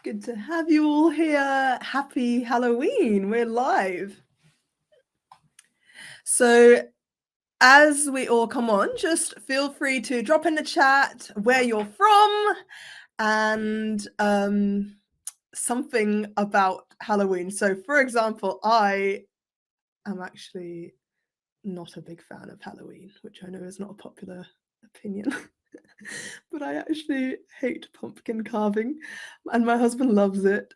Good to have you all here. Happy Halloween. We're live. So, as we all come on, just feel free to drop in the chat where you're from and something about Halloween. So, for example, I am actually not a big fan of Halloween, which I know is not a popular opinion. But I actually hate pumpkin carving, and my husband loves it.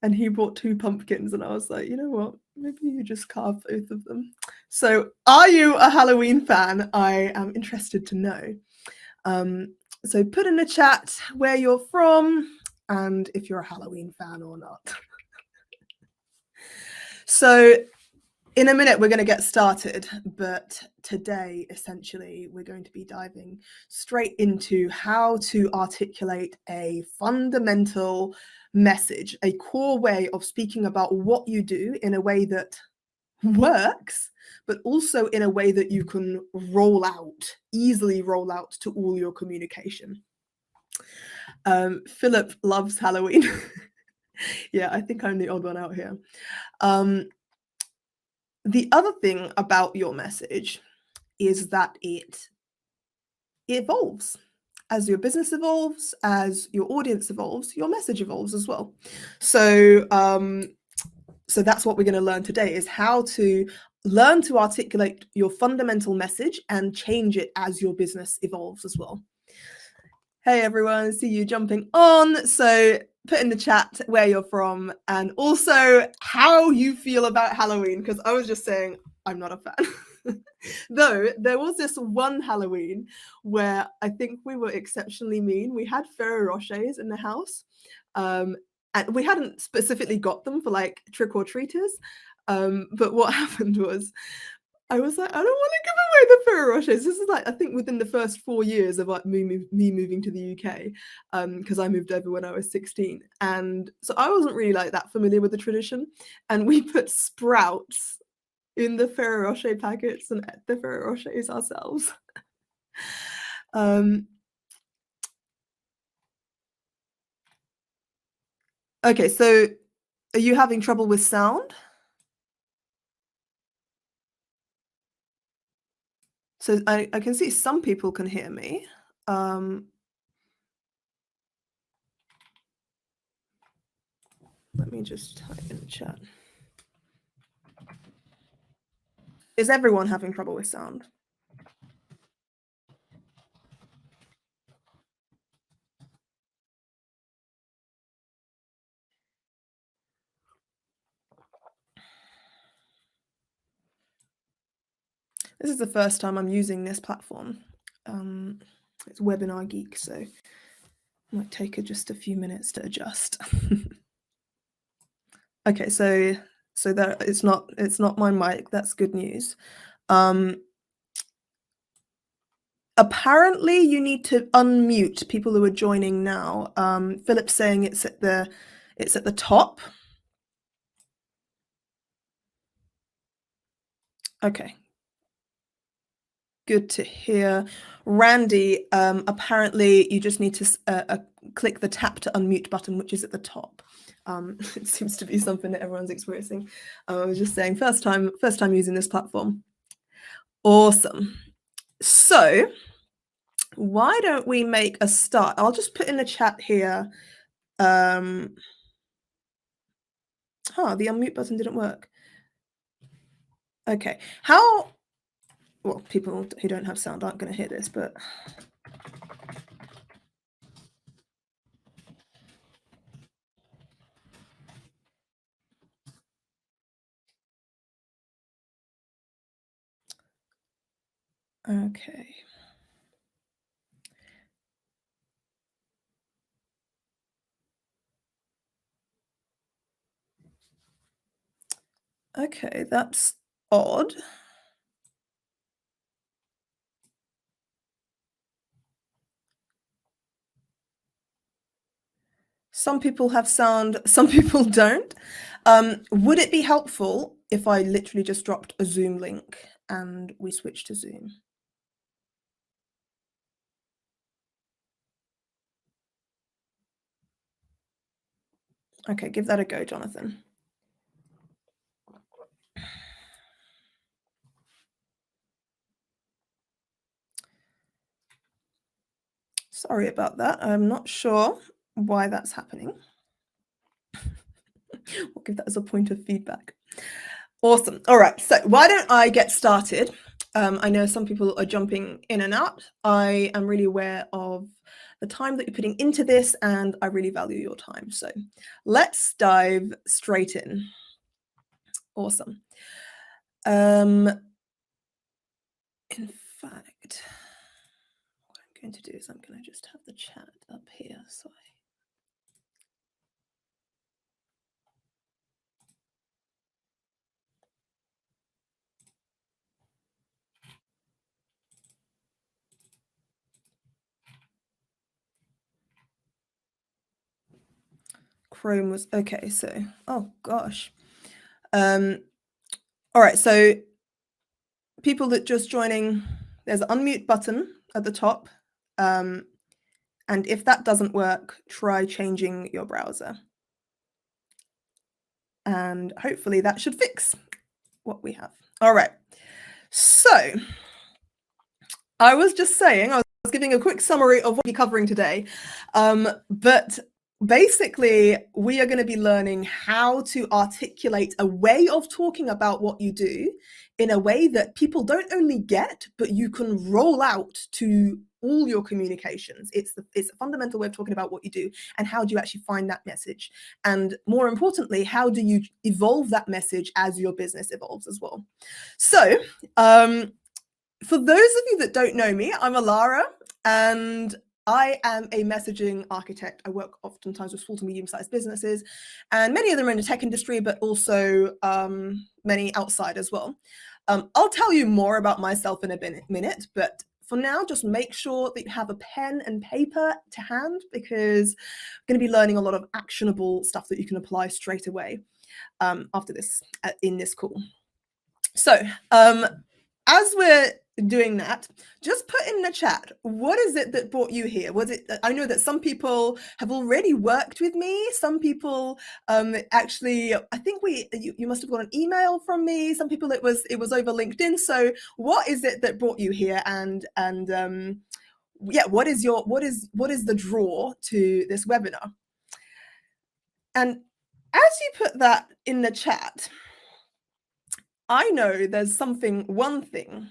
And he bought 2 pumpkins, and I was like, you know what? Maybe you just carve both of them. So, are you a Halloween fan? I am interested to know. So, put in the chat where you're from and if you're a Halloween fan or not. So, in a minute, we're going to get started, but today, essentially, we're going to be diving straight into how to articulate a fundamental message, a core way of speaking about what you do in a way that works, but also in a way that you can easily roll out to all your communication. Philip loves Halloween. Yeah, I think I'm the odd one out here. The other thing about your message is that it evolves. As your business evolves, as your audience evolves, your message evolves as well. So that's what we're going to learn today, is how to learn to articulate your fundamental message and change it as your business evolves as well. Hey everyone, see you jumping on. So put in the chat where you're from and also how you feel about Halloween, because I was just saying I'm not a fan. Though there was this one Halloween where I think we were exceptionally mean. We had Ferrero Rochers in the house, and we hadn't specifically got them for like trick-or-treaters. But what happened was I was like, I don't want to give away the Ferrero Rochers. This is like, I think within the first 4 years of like me moving to the UK, because I moved over when I was 16. And so I wasn't really like that familiar with the tradition. And we put Sprouts in the Ferrero Rocher packets and ate the Ferrero Rochers ourselves. Okay, so are you having trouble with sound? So I can see some people can hear me. Let me just type in the chat. Is everyone having trouble with sound? This is the first time I'm using this platform. It's Webinar Geek, so it might take just a few minutes to adjust. Okay, so that it's not my mic. That's good news. Apparently, you need to unmute people who are joining now. Philip's saying it's at the top. Okay. Good to hear. Randy, apparently you just need to click the tap to unmute button, which is at the top. It seems to be something that everyone's experiencing. I was just saying, first time using this platform. Awesome. So why don't we make a start? I'll just put in the chat here. The unmute button didn't work. Okay. Well, people who don't have sound aren't going to hear this, but okay. Okay, that's odd. Some people have sound, some people don't. Would it be helpful if I literally just dropped a Zoom link and we switched to Zoom? Okay, give that a go, Jonathan. Sorry about that. I'm not sure why that's happening. We'll give that as a point of feedback. Awesome. All right. So why don't I get started? I know some people are jumping in and out. I am really aware of the time that you're putting into this, and I really value your time. So let's dive straight in. Awesome. In fact, what I'm going to do is I'm going to just have the chat up here. So Chrome was okay. So, oh gosh. All right. So people that just joining, there's an unmute button at the top. And if that doesn't work, try changing your browser. And hopefully that should fix what we have. All right. So I was just saying, I was giving a quick summary of what we're covering today. But basically, we are going to be learning how to articulate a way of talking about what you do in a way that people don't only get, but you can roll out to all your communications. It's a fundamental way of talking about what you do, and how do you actually find that message? And more importantly, how do you evolve that message as your business evolves as well? So, for those of you that don't know me, I'm Alara, and I am a messaging architect. I work oftentimes with small to medium-sized businesses, and many of them are in the tech industry, but also many outside as well. I'll tell you more about myself in a minute, but for now, just make sure that you have a pen and paper to hand, because I'm going to be learning a lot of actionable stuff that you can apply straight away after this in this call. So, as we're doing that, just put in the chat, what is it that brought you here? Was it, I know that some people have already worked with me. Some people actually, I think you must have got an email from me. Some people it was over LinkedIn. So what is it that brought you here? And yeah, what is the draw to this webinar? And as you put that in the chat, I know there's one thing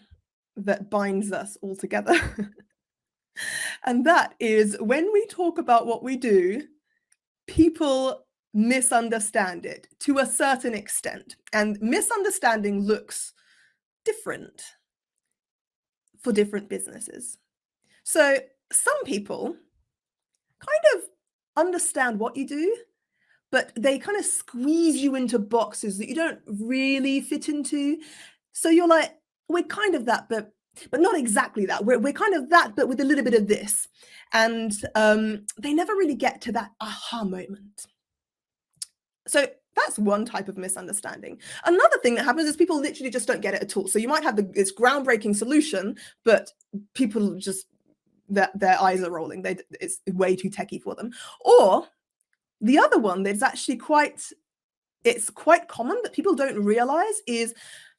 that binds us all together. And that is, when we talk about what we do, people misunderstand it to a certain extent. And misunderstanding looks different for different businesses. So some people kind of understand what you do, but they kind of squeeze you into boxes that you don't really fit into. So you're like, we're kind of that, but not exactly that. We're kind of that, but with a little bit of this. And they never really get to that aha moment. So that's one type of misunderstanding. Another thing that happens is people literally just don't get it at all. So you might have this groundbreaking solution, but people just, their eyes are rolling. It's way too techie for them. Or the other one that's actually quite common that people don't realize is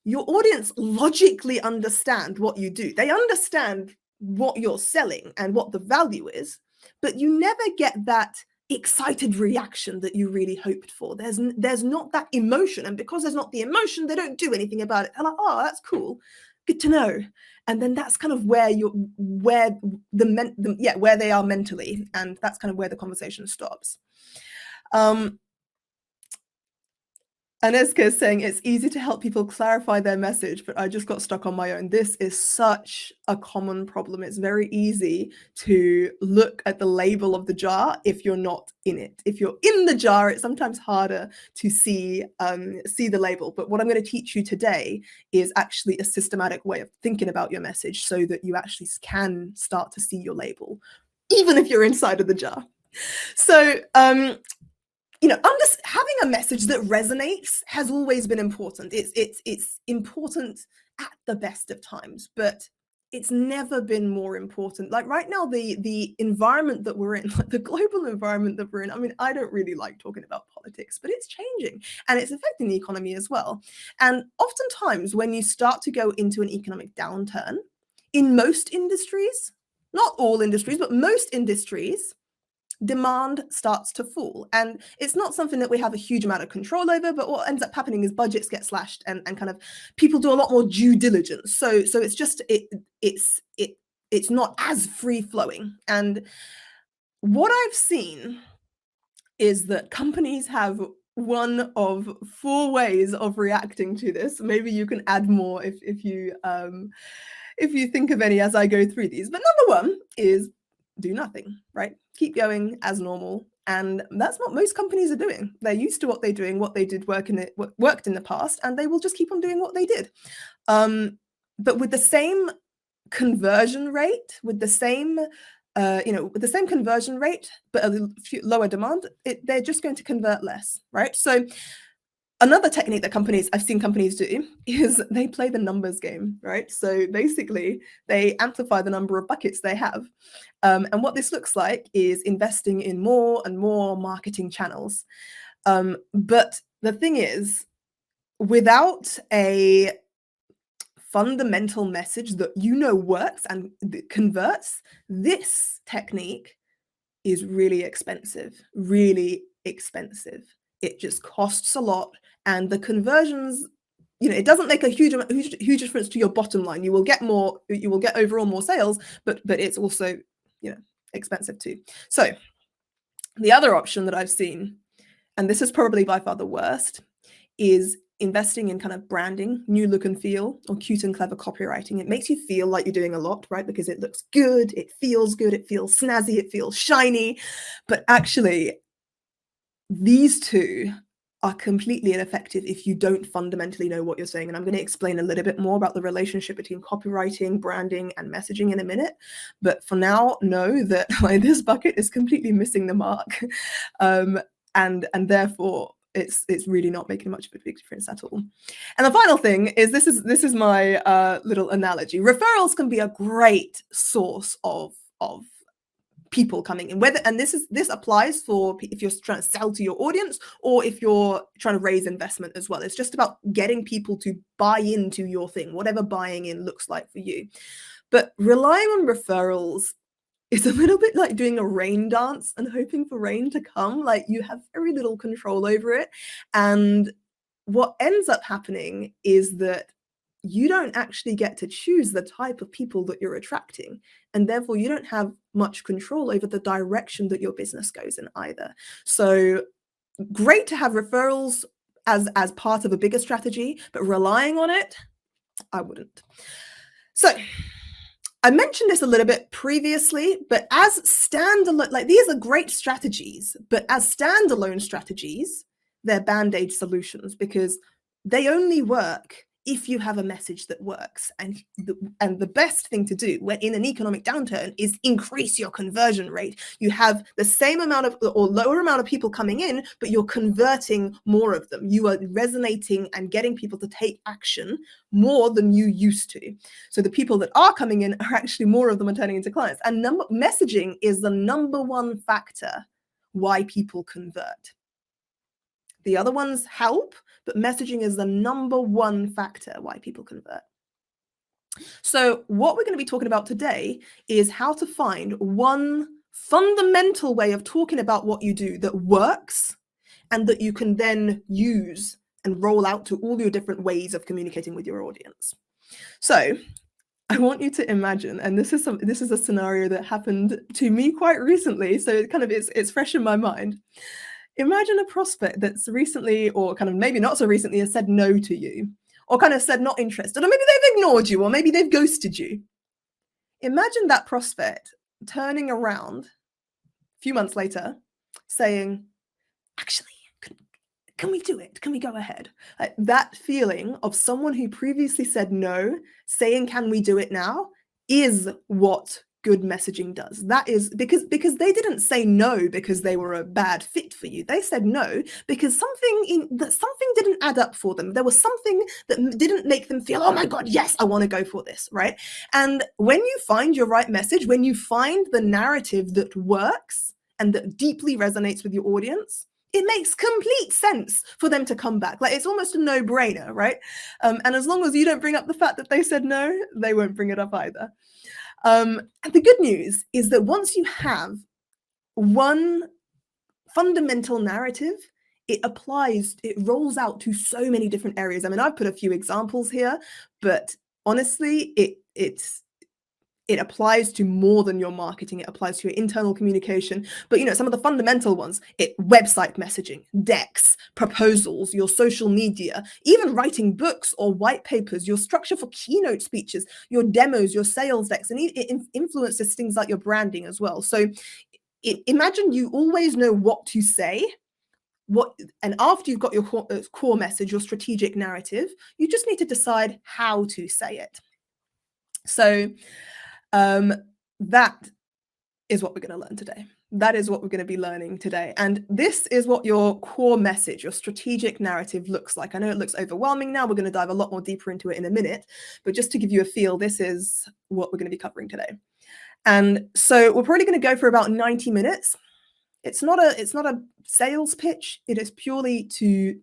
your audience logically understand what you do. They understand what you're selling and what the value is, but you never get that excited reaction that you really hoped for. There's not that emotion, and because there's not the emotion, they don't do anything about it. They're like, oh, that's cool, good to know. And then that's kind of where they are mentally, and that's kind of where the conversation stops. Aneska is saying it's easy to help people clarify their message, but I just got stuck on my own. This is such a common problem. It's very easy to look at the label of the jar if you're not in it. If you're in the jar, it's sometimes harder to see the label. But what I'm going to teach you today is actually a systematic way of thinking about your message so that you actually can start to see your label, even if you're inside of the jar. So, having a message that resonates has always been important. It's important at the best of times, but it's never been more important. Like right now, the environment that we're in, like the global environment that we're in, I mean, I don't really like talking about politics, but it's changing and it's affecting the economy as well. And oftentimes when you start to go into an economic downturn, in most industries, not all industries, but most industries, demand starts to fall. And it's not something that we have a huge amount of control over, but what ends up happening is budgets get slashed and kind of people do a lot more due diligence. So it's just it's not as free flowing. And what I've seen is that companies have one of four ways of reacting to this. Maybe you can add more if you think of any as I go through these. But number one is do nothing, right? Keep going as normal. And that's what most companies are doing. They're used to what they're doing, what they did worked in the past, and they will just keep on doing what they did. But with the same conversion rate, with the same with the same conversion rate, but a lower demand, they're just going to convert less, right? So another technique that I've seen companies do is they play the numbers game, right? So basically, they amplify the number of buckets they have. And what this looks like is investing in more and more marketing channels. But the thing is, without a fundamental message that works and converts, this technique is really expensive, really expensive. It just costs a lot, and the conversions, it doesn't make a huge difference to your bottom line. You will get overall more sales, but it's also, expensive too. So the other option that I've seen, and this is probably by far the worst, is investing in kind of branding, new look and feel, or cute and clever copywriting. It makes you feel like you're doing a lot, right? Because it looks good, it feels snazzy, it feels shiny. But actually, these two are completely ineffective if you don't fundamentally know what you're saying. And I'm going to explain a little bit more about the relationship between copywriting, branding, and messaging in a minute. But for now, know that this bucket is completely missing the mark. And therefore, it's really not making much of a big difference at all. And the final thing is this is my little analogy. Referrals can be a great source of people coming in, and this applies for if you're trying to sell to your audience or if you're trying to raise investment as well. It's just about getting people to buy into your thing, whatever buying in looks like for you. But relying on referrals is a little bit like doing a rain dance and hoping for rain to come. Like, you have very little control over it. And what ends up happening is that you don't actually get to choose the type of people that you're attracting. And therefore, you don't have much control over the direction that your business goes in either. So great to have referrals as part of a bigger strategy, but relying on it, I wouldn't. So I mentioned this a little bit previously, but as standalone, like, these are great strategies, but as standalone strategies, they're band-aid solutions because they only work if you have a message that works. And the best thing to do when in an economic downturn is increase your conversion rate. You have the same amount of or lower amount of people coming in, but you're converting more of them. You are resonating and getting people to take action more than you used to. So the people that are coming in are actually more of them are turning into clients. And messaging is the number one factor why people convert. The other ones help, but messaging is the number one factor why people convert. So what we're going to be talking about today is how to find one fundamental way of talking about what you do that works and that you can then use and roll out to all your different ways of communicating with your audience. So I want you to imagine, and this is a scenario that happened to me quite recently, so it's fresh in my mind. Imagine a prospect that's recently, or kind of maybe not so recently, has said no to you, or kind of said not interested, or maybe they've ignored you, or maybe they've ghosted you. Imagine that prospect turning around a few months later saying, actually, can we do it? Can we go ahead? Like, that feeling of someone who previously said no, saying, can we do it now, is what good messaging does. That is because they didn't say no because they were a bad fit for you. They said no because something didn't add up for them. There was something that didn't make them feel, oh my God, yes, I want to go for this, right? And when you find your right message, when you find the narrative that works and that deeply resonates with your audience, it makes complete sense for them to come back. Like, it's almost a no-brainer, right? And as long as you don't bring up the fact that they said no, they won't bring it up either. And the good news is that once you have one fundamental narrative, it rolls out to so many different areas. I mean, I've put a few examples here, but honestly, it applies to more than your marketing. It applies to your internal communication. But, some of the fundamental ones, website messaging, decks, proposals, your social media, even writing books or white papers, your structure for keynote speeches, your demos, your sales decks, and it influences things like your branding as well. So imagine you always know what to say. And after you've got your core message, your strategic narrative, you just need to decide how to say it. So that is what we're going to learn today. That is what we're going to be learning today. And this is what your core message, your strategic narrative looks like. I know it looks overwhelming now. We're going to dive a lot more deeper into it in a minute. But just to give you a feel, this is what we're going to be covering today. And so we're probably going to go for about 90 minutes. It's not a sales pitch. It is purely to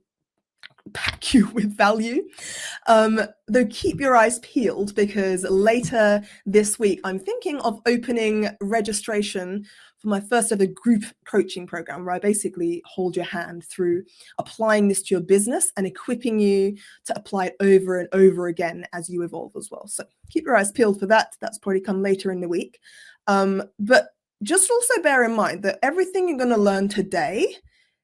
pack you with value. Though keep your eyes peeled, because later this week I'm thinking of opening registration for my first ever group coaching program, where I basically hold your hand through applying this to your business and equipping you to apply it over and over again as you evolve as well. So keep your eyes peeled for that. That's probably come later in the week. But just also bear in mind that everything you're going to learn today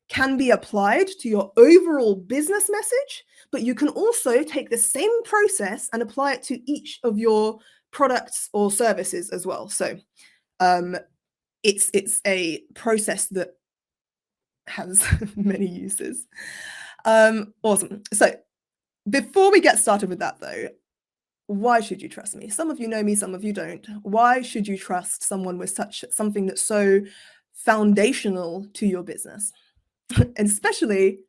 can be applied to your overall business message, but you can also take the same process and apply it to each of your products or services as well. So it's a process that has many uses. Awesome. So before we get started with that though, why should you trust me? Some of you know me, some of you don't. Why should you trust someone with something that's so foundational to your business? And especially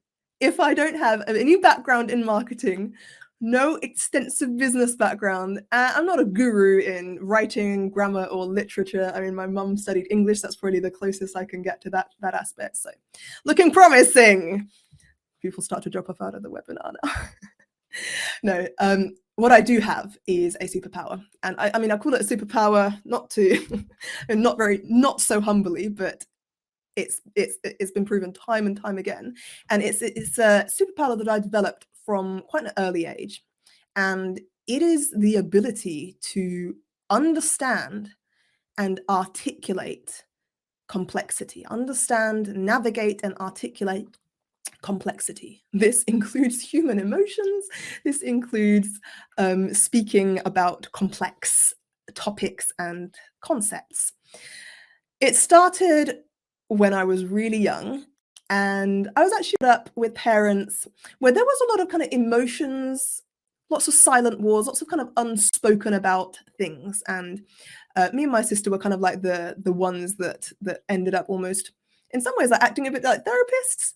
if I don't have any background in marketing, no extensive business background. I'm not a guru in writing, grammar, or literature. I mean, my mum studied English. That's probably the closest I can get to that aspect. So looking promising. People start to drop off out of the webinar now. No, what I do have is a superpower. And I mean, I call it a superpower, not so humbly, but it's been proven time and time again, and it's a superpower that I developed from quite an early age, and it is the ability to understand and articulate complexity, navigate and articulate complexity. This includes human emotions. This includes speaking about complex topics and concepts. It started when I was really young, and I was actually brought up with parents where there was a lot of kind of emotions, lots of silent wars, lots of kind of unspoken about things. And me and my sister were kind of like the ones that ended up almost in some ways like acting a bit like therapists.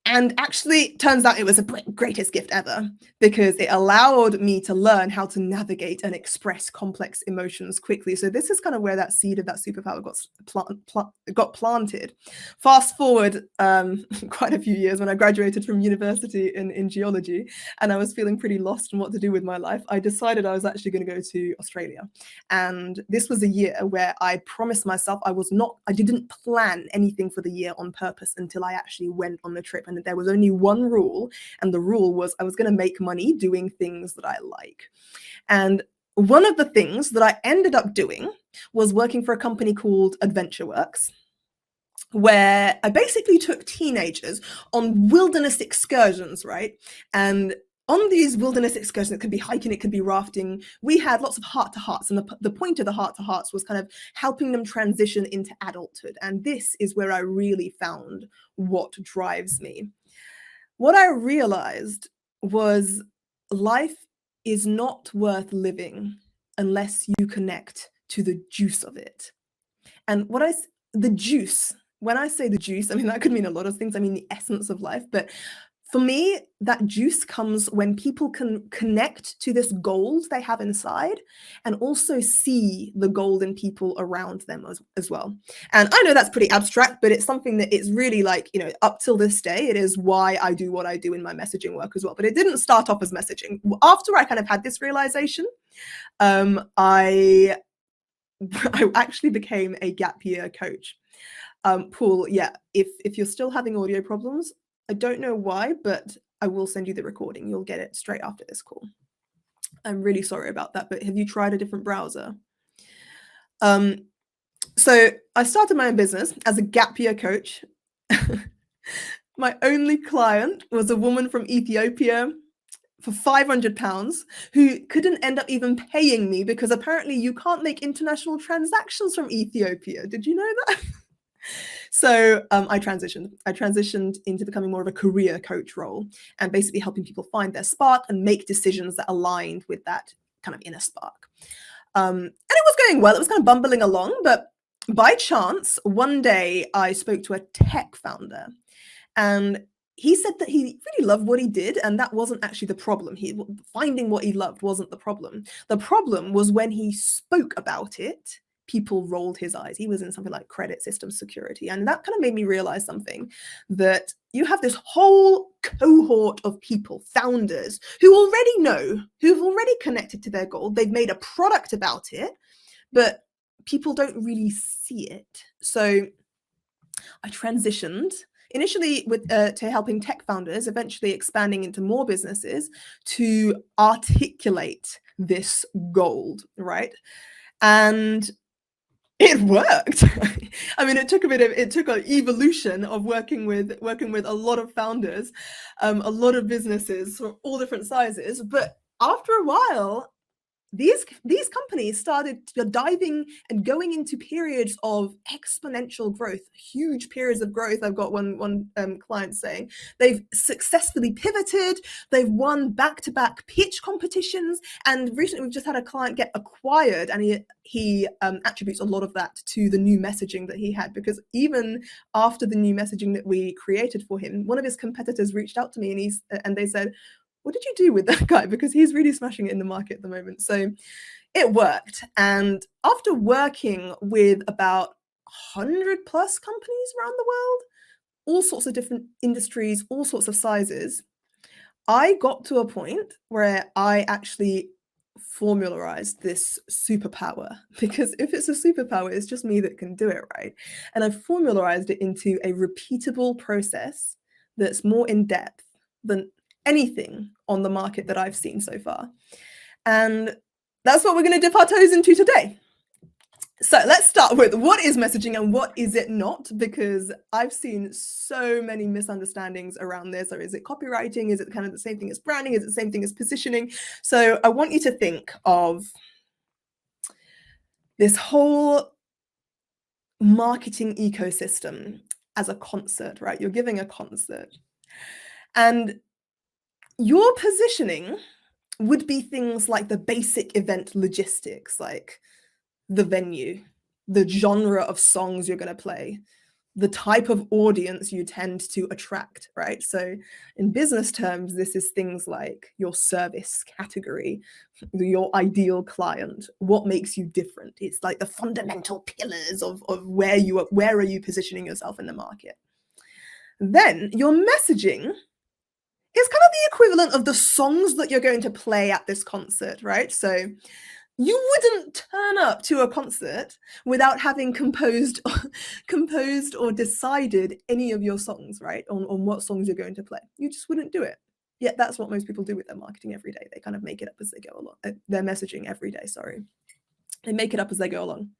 And actually, turns out it was the greatest gift ever, because it allowed me to learn how to navigate and express complex emotions quickly. So this is kind of where that seed of that superpower got planted. Fast forward quite a few years, when I graduated from university in geology, and I was feeling pretty lost in what to do with my life, I decided I was actually going to go to Australia. And this was a year where I promised myself I didn't plan anything for the year on purpose until I actually went on the trip. And there was only one rule, and the rule was I was going to make money doing things that I like. And one of the things that I ended up doing was working for a company called AdventureWorks, where I basically took teenagers on wilderness excursions, right? And on these wilderness excursions, it could be hiking, it could be rafting, we had lots of heart-to-hearts, and the point of the heart-to-hearts was kind of helping them transition into adulthood. And this is where I really found what drives me. What I realized was life is not worth living unless you connect to the juice of it. And the juice, when I say the juice, I mean, that could mean a lot of things. I mean, the essence of life. But for me, that juice comes when people can connect to this gold they have inside and also see the gold in people around them as well. And I know that's pretty abstract, but it's something that it's really like, up till this day, it is why I do what I do in my messaging work as well. But it didn't start off as messaging. After I kind of had this realization, I actually became a gap year coach. Paul, yeah, if you're still having audio problems, I don't know why, but I will send you the recording. You'll get it straight after this call. I'm really sorry about that, but have you tried a different browser? So I started my own business as a gap year coach. My only client was a woman from Ethiopia for £500 who couldn't end up even paying me because apparently you can't make international transactions from Ethiopia. Did you know that? So I transitioned into becoming more of a career coach role and basically helping people find their spark and make decisions that aligned with that kind of inner spark. And it was going well. It was kind of bumbling along, but by chance, one day I spoke to a tech founder and he said that he really loved what he did, and that wasn't actually the problem. Finding what he loved wasn't the problem. The problem was when he spoke about it, people rolled his eyes. He was in something like credit system security. And that kind of made me realize something, that you have this whole cohort of people, founders, who already know, who've already connected to their goal. They've made a product about it, but people don't really see it. So I transitioned initially to helping tech founders, eventually expanding into more businesses to articulate this gold, right? And it worked. I mean, it took an evolution of working with a lot of founders, a lot of businesses from all different sizes. But after a while, these companies started diving and going into periods of exponential growth, huge periods of growth. I've got one client saying they've successfully pivoted, they've won back-to-back pitch competitions, and recently we've just had a client get acquired, and he attributes a lot of that to the new messaging that he had, because even after the new messaging that we created for him, one of his competitors reached out to me and they said, what did you do with that guy? Because he's really smashing it in the market at the moment. So it worked. And after working with about 100 plus companies around the world, all sorts of different industries, all sorts of sizes, I got to a point where I actually formularized this superpower, because if it's a superpower, it's just me that can do it, right? And I formularized it into a repeatable process that's more in depth than anything on the market that I've seen so far. And that's what we're going to dip our toes into today. So let's start with, what is messaging and what is it not? Because I've seen so many misunderstandings around this. Or is it copywriting? Is it kind of the same thing as branding? Is it the same thing as positioning? So I want you to think of this whole marketing ecosystem as a concert, right? You're giving a concert. And your positioning would be things like the basic event logistics, like the venue, the genre of songs you're going to play, the type of audience you tend to attract, right? So in business terms, this is things like your service category, your ideal client, what makes you different. It's like the fundamental pillars of where are you positioning yourself in the market. Then your messaging is kind of the equivalent of the songs that you're going to play at this concert, right? So you wouldn't turn up to a concert without having composed or decided any of your songs, right? On what songs you're going to play. You just wouldn't do it. Yet that's what most people do with their marketing every day. They kind of make it up as they go along. Their messaging every day, sorry. They make it up as they go along.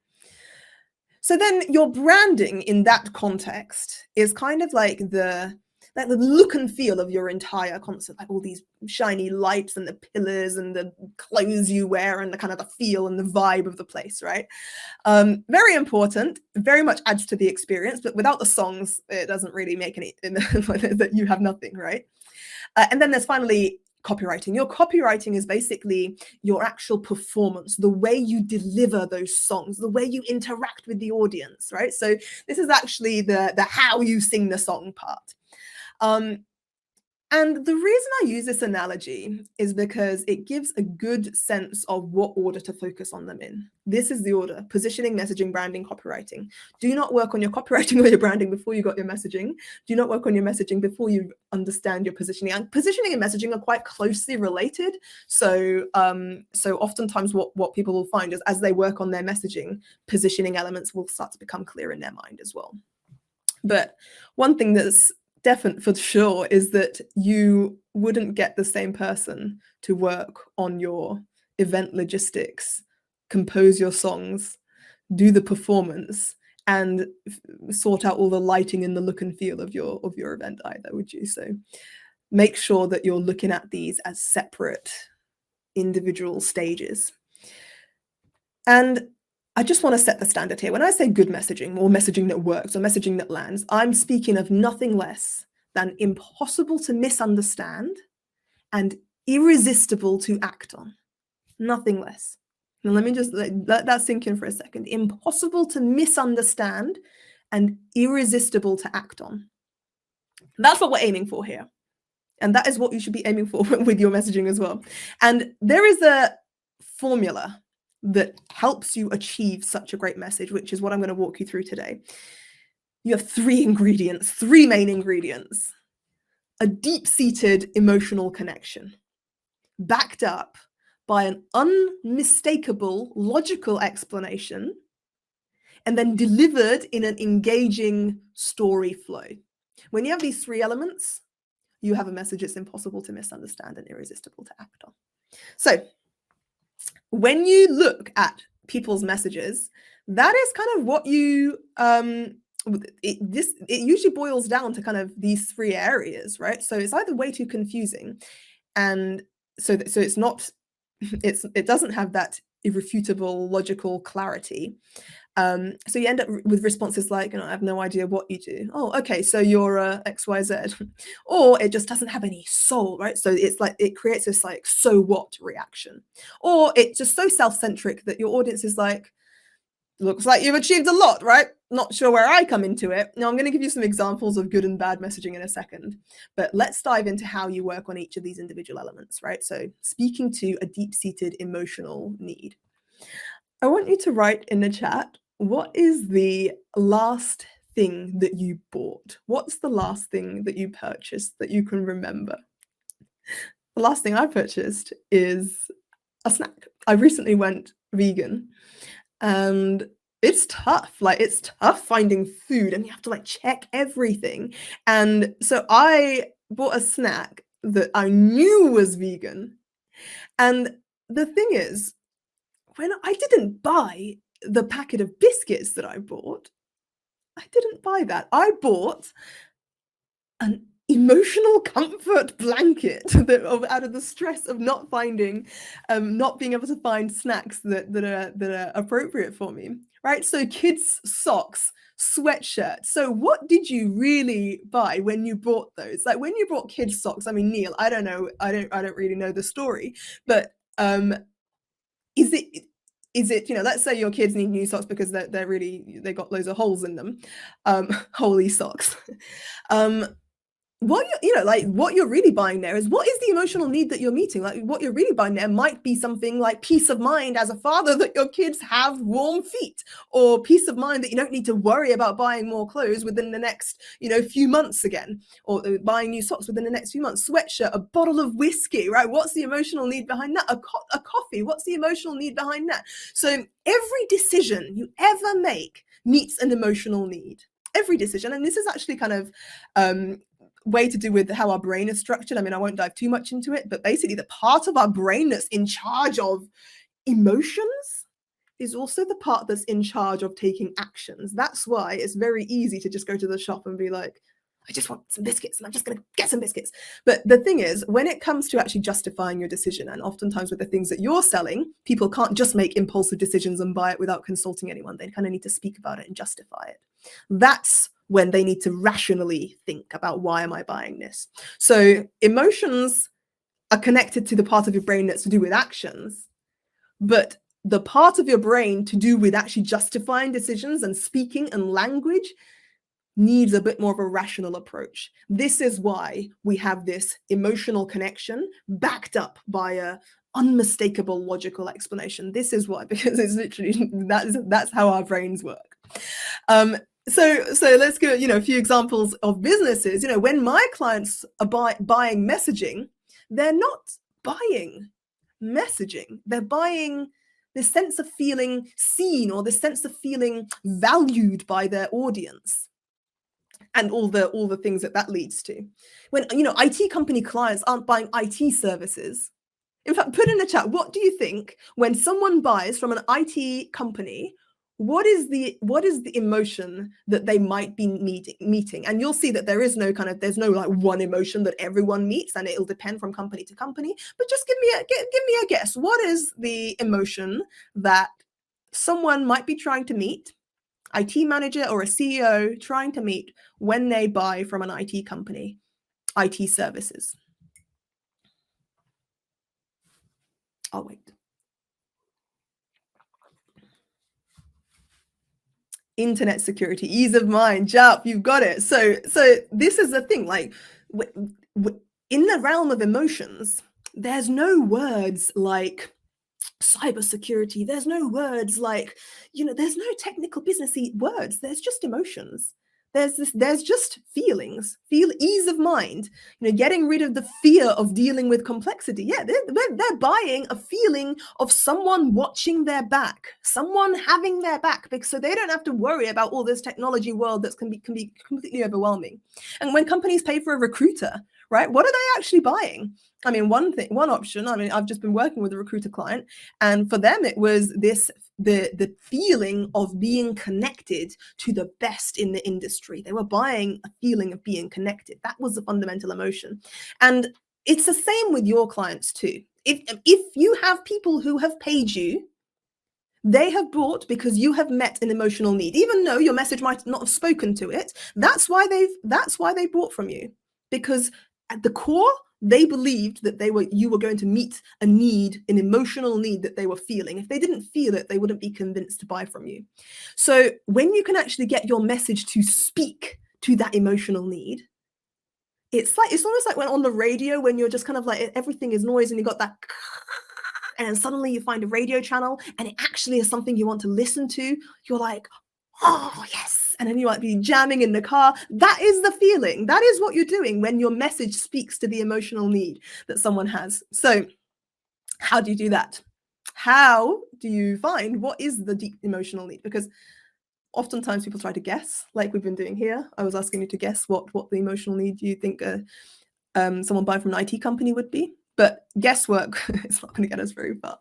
So then your branding in that context is kind of like the look and feel of your entire concert, like all these shiny lights and the pillars and the clothes you wear and the kind of the feel and the vibe of the place, right? Very important, very much adds to the experience, but without the songs, it doesn't really make any, that you have nothing, right? And then there's finally copywriting. Your copywriting is basically your actual performance, the way you deliver those songs, the way you interact with the audience, right? So this is actually the how you sing the song part. And the reason I use this analogy is because it gives a good sense of what order to focus on them in. This is the order: positioning, messaging, branding, copywriting. Do not work on your copywriting or your branding before you got your messaging. Do not work on your messaging before you understand your positioning. And positioning and messaging are quite closely related. So oftentimes what people will find is as they work on their messaging, positioning elements will start to become clear in their mind as well. But one thing that's definite for sure is that you wouldn't get the same person to work on your event logistics, compose your songs, do the performance, and sort out all the lighting and the look and feel of your event either, would you? So make sure that you're looking at these as separate individual stages. And I just want to set the standard here. When I say good messaging or messaging that works or messaging that lands, I'm speaking of nothing less than impossible to misunderstand and irresistible to act on. Nothing less. Now, let me just let that sink in for a second. Impossible to misunderstand and irresistible to act on. That's what we're aiming for here. And that is what you should be aiming for with your messaging as well. And there is a formula that helps you achieve such a great message, which is what I'm going to walk you through today. You have three main ingredients: a deep-seated emotional connection, backed up by an unmistakable logical explanation, and then delivered in an engaging story flow. When you have these three elements, you have a message that's impossible to misunderstand and irresistible to act on. So when you look at people's messages, that is kind of what you it usually boils down to kind of these three areas, right? So it's either way too confusing, and so it's not it doesn't have that irrefutable logical clarity. So you end up with responses like, I have no idea what you do. Oh, okay, so you're XYZ. Or it just doesn't have any soul, right? So it's like it creates this like, so what reaction. Or it's just so self-centric that your audience is like, looks like you've achieved a lot, right? Not sure where I come into it. Now I'm going to give you some examples of good and bad messaging in a second, but let's dive into how you work on each of these individual elements, right? So speaking to a deep-seated emotional need. I want you to write in the chat, what is the last thing that you bought? What's the last thing that you purchased that you can remember? The last thing I purchased is a snack. I recently went vegan, and it's tough. Like, it's tough finding food, and you have to like check everything. And so I bought a snack that I knew was vegan. And the thing is, when I didn't buy the packet of biscuits that I bought, I didn't buy that. I bought an emotional comfort blanket out of the stress of not finding, not being able to find snacks that are appropriate for me, right? So kids' socks, sweatshirts. So what did you really buy when you bought those? Like when you bought kids' socks, I mean, Neil, I don't know, I don't really know the story, but is it, let's say your kids need new socks because they got loads of holes in them, holy socks. What you're really buying there is, what is the emotional need that you're meeting? Like what you're really buying there might be something like peace of mind as a father that your kids have warm feet, or peace of mind that you don't need to worry about buying more clothes within the next, few months again, or buying new socks within the next few months, sweatshirt, a bottle of whiskey, right? What's the emotional need behind that? A coffee, what's the emotional need behind that? So every decision you ever make meets an emotional need. Every decision. And this is actually kind of way to do with how our brain is structured. I mean, I won't dive too much into it, but basically the part of our brain that's in charge of emotions is also the part that's in charge of taking actions. That's why it's very easy to just go to the shop and be like, I just want some biscuits and I'm just going to get some biscuits. But the thing is, when it comes to actually justifying your decision, and oftentimes with the things that you're selling, people can't just make impulsive decisions and buy it without consulting anyone. They kind of need to speak about it and justify it. That's when they need to rationally think about, why am I buying this? So emotions are connected to the part of your brain that's to do with actions, but the part of your brain to do with actually justifying decisions and speaking and language needs a bit more of a rational approach. This is why we have this emotional connection backed up by a unmistakable logical explanation. This is why, because it's literally that's how our brains work. So let's go, a few examples of businesses. When my clients are buying messaging, they're not buying messaging. They're buying this sense of feeling seen, or this sense of feeling valued by their audience, and all the things that leads to. When IT company clients aren't buying IT services. In fact, put in the chat, what do you think when someone buys from an IT company? What is the emotion that they might be meeting? And you'll see that there's no like one emotion that everyone meets, and it'll depend from company to company. But just give me a guess. What is the emotion that someone might be trying to meet, IT manager or a CEO trying to meet, when they buy from an IT company, IT services? I'll wait. Internet security, ease of mind, Jap, you've got it. So this is the thing, like in the realm of emotions, there's no words like cybersecurity. There's no words like, there's no technical businessy words. There's just emotions. There's just feelings, ease of mind, getting rid of the fear of dealing with complexity. Yeah, they're buying a feeling of someone watching their back, someone having their back, so they don't have to worry about all this technology world that can be completely overwhelming. And when companies pay for a recruiter, right, what are they actually buying? I mean, one option, I've just been working with a recruiter client, and for them, it was the feeling of being connected to the best in the industry. They were buying a feeling of being connected. That was the fundamental emotion. And it's the same with your clients too. If you have people who have paid you, they have bought because you have met an emotional need, even though your message might not have spoken to it. That's why they bought from you, because at the core, they believed that you were going to meet a need, an emotional need that they were feeling. If they didn't feel it, they wouldn't be convinced to buy from you. So when you can actually get your message to speak to that emotional need, it's almost like when on the radio, when you're just kind of like, everything is noise and you got that, and suddenly you find a radio channel and it actually is something you want to listen to. You're like, oh yes. And then you might be jamming in the car. That is the feeling. That is what you're doing when your message speaks to the emotional need that someone has. So how do you do that? How do you find what is the deep emotional need? Because oftentimes people try to guess, like we've been doing here. I was asking you to guess what the emotional need you think someone buying from an IT company would be. But guesswork, it's not going to get us very far.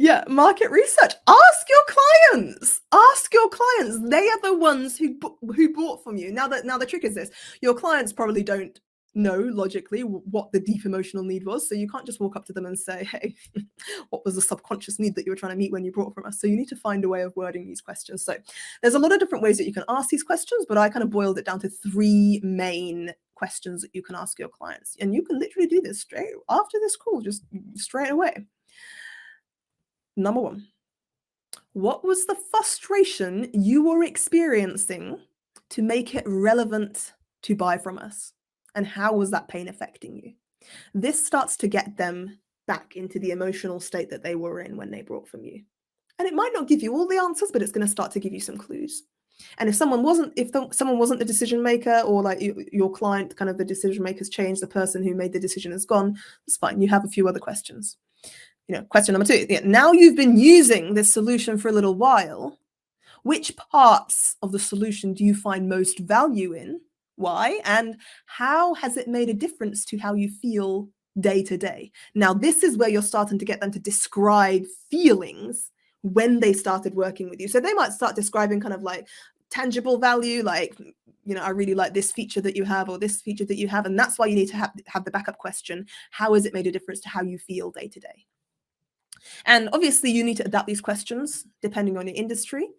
Yeah, market research. Ask your clients. Ask your clients. They are the ones who bought from you. Now the trick is this: your clients probably don't know logically what the deep emotional need was, so you can't just walk up to them and say, "Hey, what was the subconscious need that you were trying to meet when you bought from us?" So you need to find a way of wording these questions. So there's a lot of different ways that you can ask these questions, but I kind of boiled it down to 3 main questions that you can ask your clients, and you can literally do this straight after this call, just straight away. Number 1, what was the frustration you were experiencing to make it relevant to buy from us? And how was that pain affecting you? This starts to get them back into the emotional state that they were in when they bought from you. And it might not give you all the answers, but it's going to start to give you some clues. And if someone wasn't the decision maker, or like your client, kind of the decision maker's changed, the person who made the decision is gone, that's fine. You have a few other questions. Question number 2, now you've been using this solution for a little while, which parts of the solution do you find most value in? Why? And how has it made a difference to how you feel day to day? Now, this is where you're starting to get them to describe feelings when they started working with you. So they might start describing kind of like tangible value, like, I really like this feature that you have, or this feature that you have. And that's why you need to have the backup question. How has it made a difference to how you feel day to day? And obviously you need to adapt these questions depending on your industry.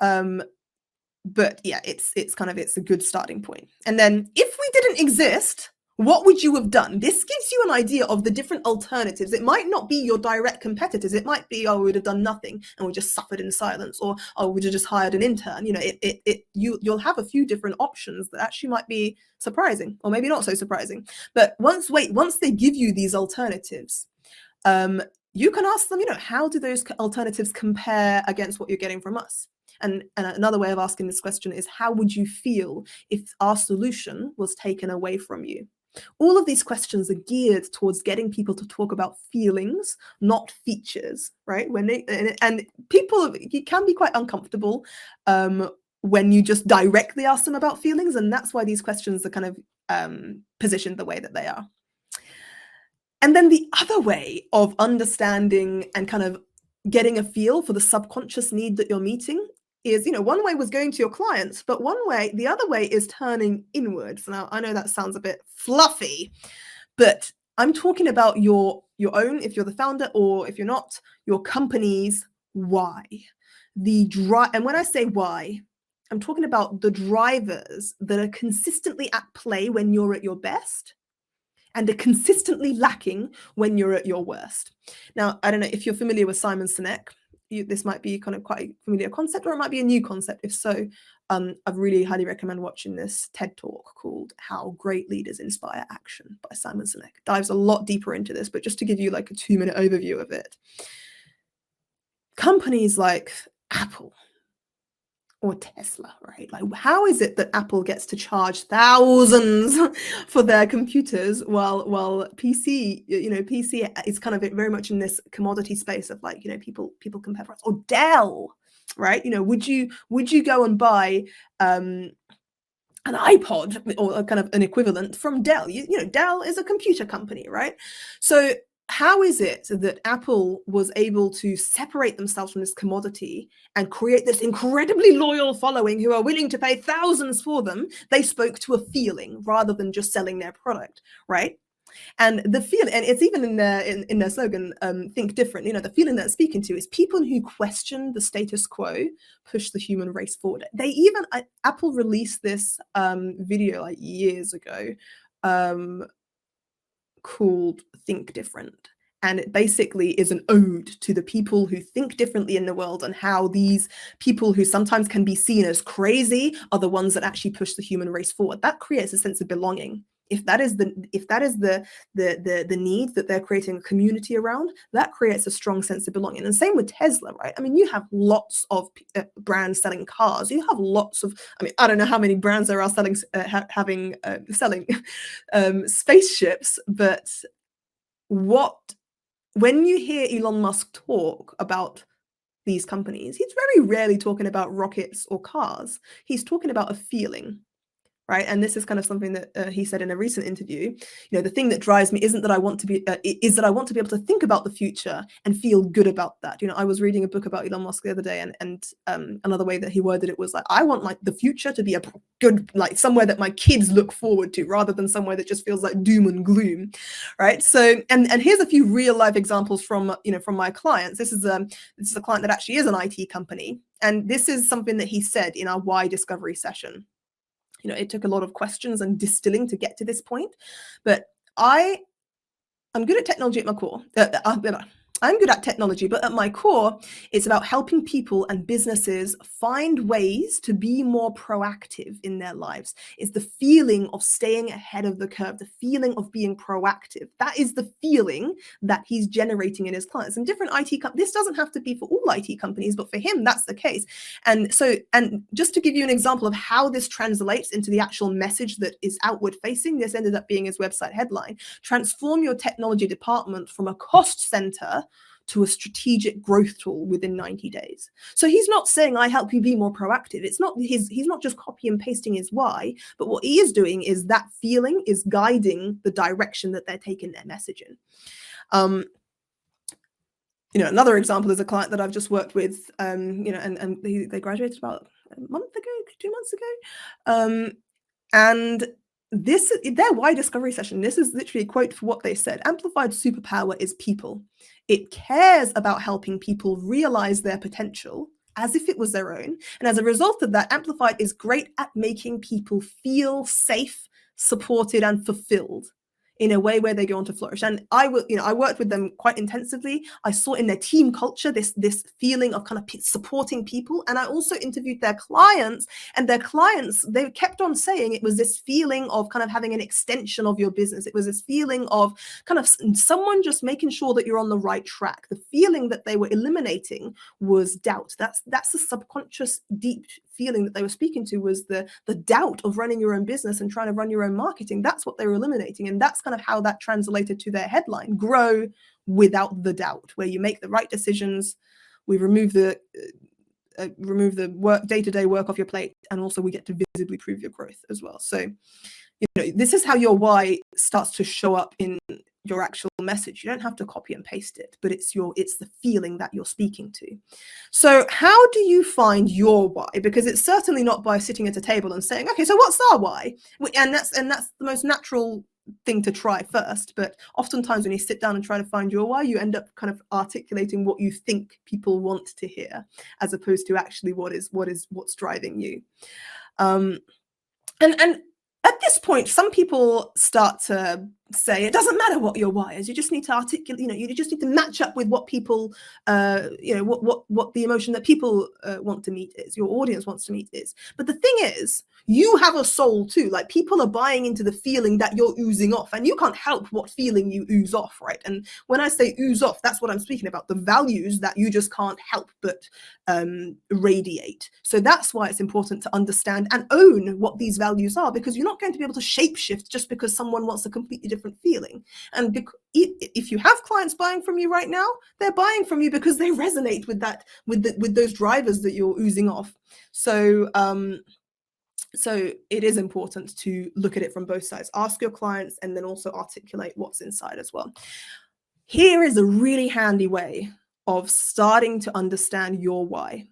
But yeah, it's a good starting point. And then if we didn't exist, What would you have done? This gives you an idea of the different alternatives. It might not be your direct competitors. It might be, oh, we would have done nothing and we just suffered in silence, or oh, we'd have just hired an intern. You'll have a few different options that actually might be surprising, or maybe not so surprising. But once they give you these alternatives, you can ask them, how do those alternatives compare against what you're getting from us? And another way of asking this question is, how would you feel if our solution was taken away from you? All of these questions are geared towards getting people to talk about feelings, not features, right? And people, it can be quite uncomfortable when you just directly ask them about feelings, and that's why these questions are kind of positioned the way that they are. And then the other way of understanding and kind of getting a feel for the subconscious need that you're meeting is, one way was going to your clients, but the other way is turning inwards. Now, I know that sounds a bit fluffy, but I'm talking about your own, if you're the founder, or if you're not, your company's why. And when I say why, I'm talking about the drivers that are consistently at play when you're at your best and are consistently lacking when you're at your worst. Now, I don't know if you're familiar with Simon Sinek. This might be kind of quite a familiar concept, or it might be a new concept. If so, I really highly recommend watching this TED Talk called How Great Leaders Inspire Action by Simon Sinek. Dives a lot deeper into this, but just to give you like a 2-minute overview of it. Companies like Apple or Tesla, right? Like, how is it that Apple gets to charge thousands for their computers while PC is kind of very much in this commodity space of like, people compare price? Or Dell, right? Would you go and buy an iPod or a kind of an equivalent from Dell? Dell is a computer company, right? So how is it that Apple was able to separate themselves from this commodity and create this incredibly loyal following who are willing to pay thousands for them? They spoke to a feeling rather than just selling their product, right? And the feeling, and it's even in their slogan, think different. The feeling that it's speaking to is people who question the status quo push the human race forward. Apple released this video like years ago called Think Different. And it basically is an ode to the people who think differently in the world, and how these people who sometimes can be seen as crazy are the ones that actually push the human race forward. That creates a sense of belonging. If that is the need that they're creating a community around, that creates a strong sense of belonging. And same with Tesla, right? I mean, you have lots of brands selling cars. You have lots of, I don't know how many brands there are selling spaceships, but when you hear Elon Musk talk about these companies, he's very rarely talking about rockets or cars. He's talking about a feeling. Right. And this is kind of something that he said in a recent interview. The thing that drives me isn't that I want to be, is that I want to be able to think about the future and feel good about that. I was reading a book about Elon Musk the other day, and another way that he worded it was like, I want like the future to be a good, like somewhere that my kids look forward to, rather than somewhere that just feels like doom and gloom. Right. So, and here's a few real life examples from my clients. This is a client that actually is an IT company. And this is something that he said in our Why Discovery session. It took a lot of questions and distilling to get to this point, but I'm good at technology at my core. I'm good at technology, but at my core, it's about helping people and businesses find ways to be more proactive in their lives. It's the feeling of staying ahead of the curve, the feeling of being proactive. That is the feeling that he's generating in his clients. And different IT companies, this doesn't have to be for all IT companies, but for him, that's the case. And just to give you an example of how this translates into the actual message that is outward facing, this ended up being his website headline: transform your technology department from a cost center to a strategic growth tool within 90 days. So he's not saying I help you be more proactive. He's not just copy and pasting his why, but what he is doing is that feeling is guiding the direction that they're taking their message in. Another example is a client that I've just worked with, and they graduated about a month ago, 2 months ago. And their Why Discovery session, this is literally a quote for what they said: Amplified superpower is people. It cares about helping people realize their potential as if it was their own. And as a result of that, Amplified is great at making people feel safe, supported, and fulfilled in a way where they go on to flourish. And I worked with them quite intensively. I saw in their team culture this feeling of kind of supporting people. And I also interviewed their clients, and their clients, they kept on saying it was this feeling of kind of having an extension of your business. It was this feeling of kind of someone just making sure that you're on the right track. The feeling that they were eliminating was doubt. That's the subconscious deep feeling that they were speaking to, was the doubt of running your own business and trying to run your own marketing. That's what they were eliminating. And that's kind of how that translated to their headline: grow without the doubt, where you make the right decisions. We remove the work, day-to-day work off your plate, and also we get to visibly prove your growth as well. So this is how your why starts to show up in your actual message. You don't have to copy and paste it, but it's the feeling that you're speaking to. So how do you find your why? Because it's certainly not by sitting at a table and saying, okay, so what's our why? And that's the most natural thing to try first. But oftentimes when you sit down and try to find your why, you end up kind of articulating what you think people want to hear, as opposed to actually what's driving you. And at this point, some people start to say it doesn't matter what your why is. You just need to articulate. You just need to match up with what people, what the emotion that people want to meet is. Your audience wants to meet is. But the thing is, you have a soul too. Like, people are buying into the feeling that you're oozing off, and you can't help what feeling you ooze off, right? And when I say ooze off, that's what I'm speaking about, the values that you just can't help but radiate. So that's why it's important to understand and own what these values are, because you're not going to be able to shapeshift just because someone wants a completely different feeling. And if you have clients buying from you right now, they're buying from you because they resonate with that, with those drivers that you're oozing off. So it is important to look at it from both sides. Ask your clients and then also articulate what's inside as well. Here is a really handy way of starting to understand your why.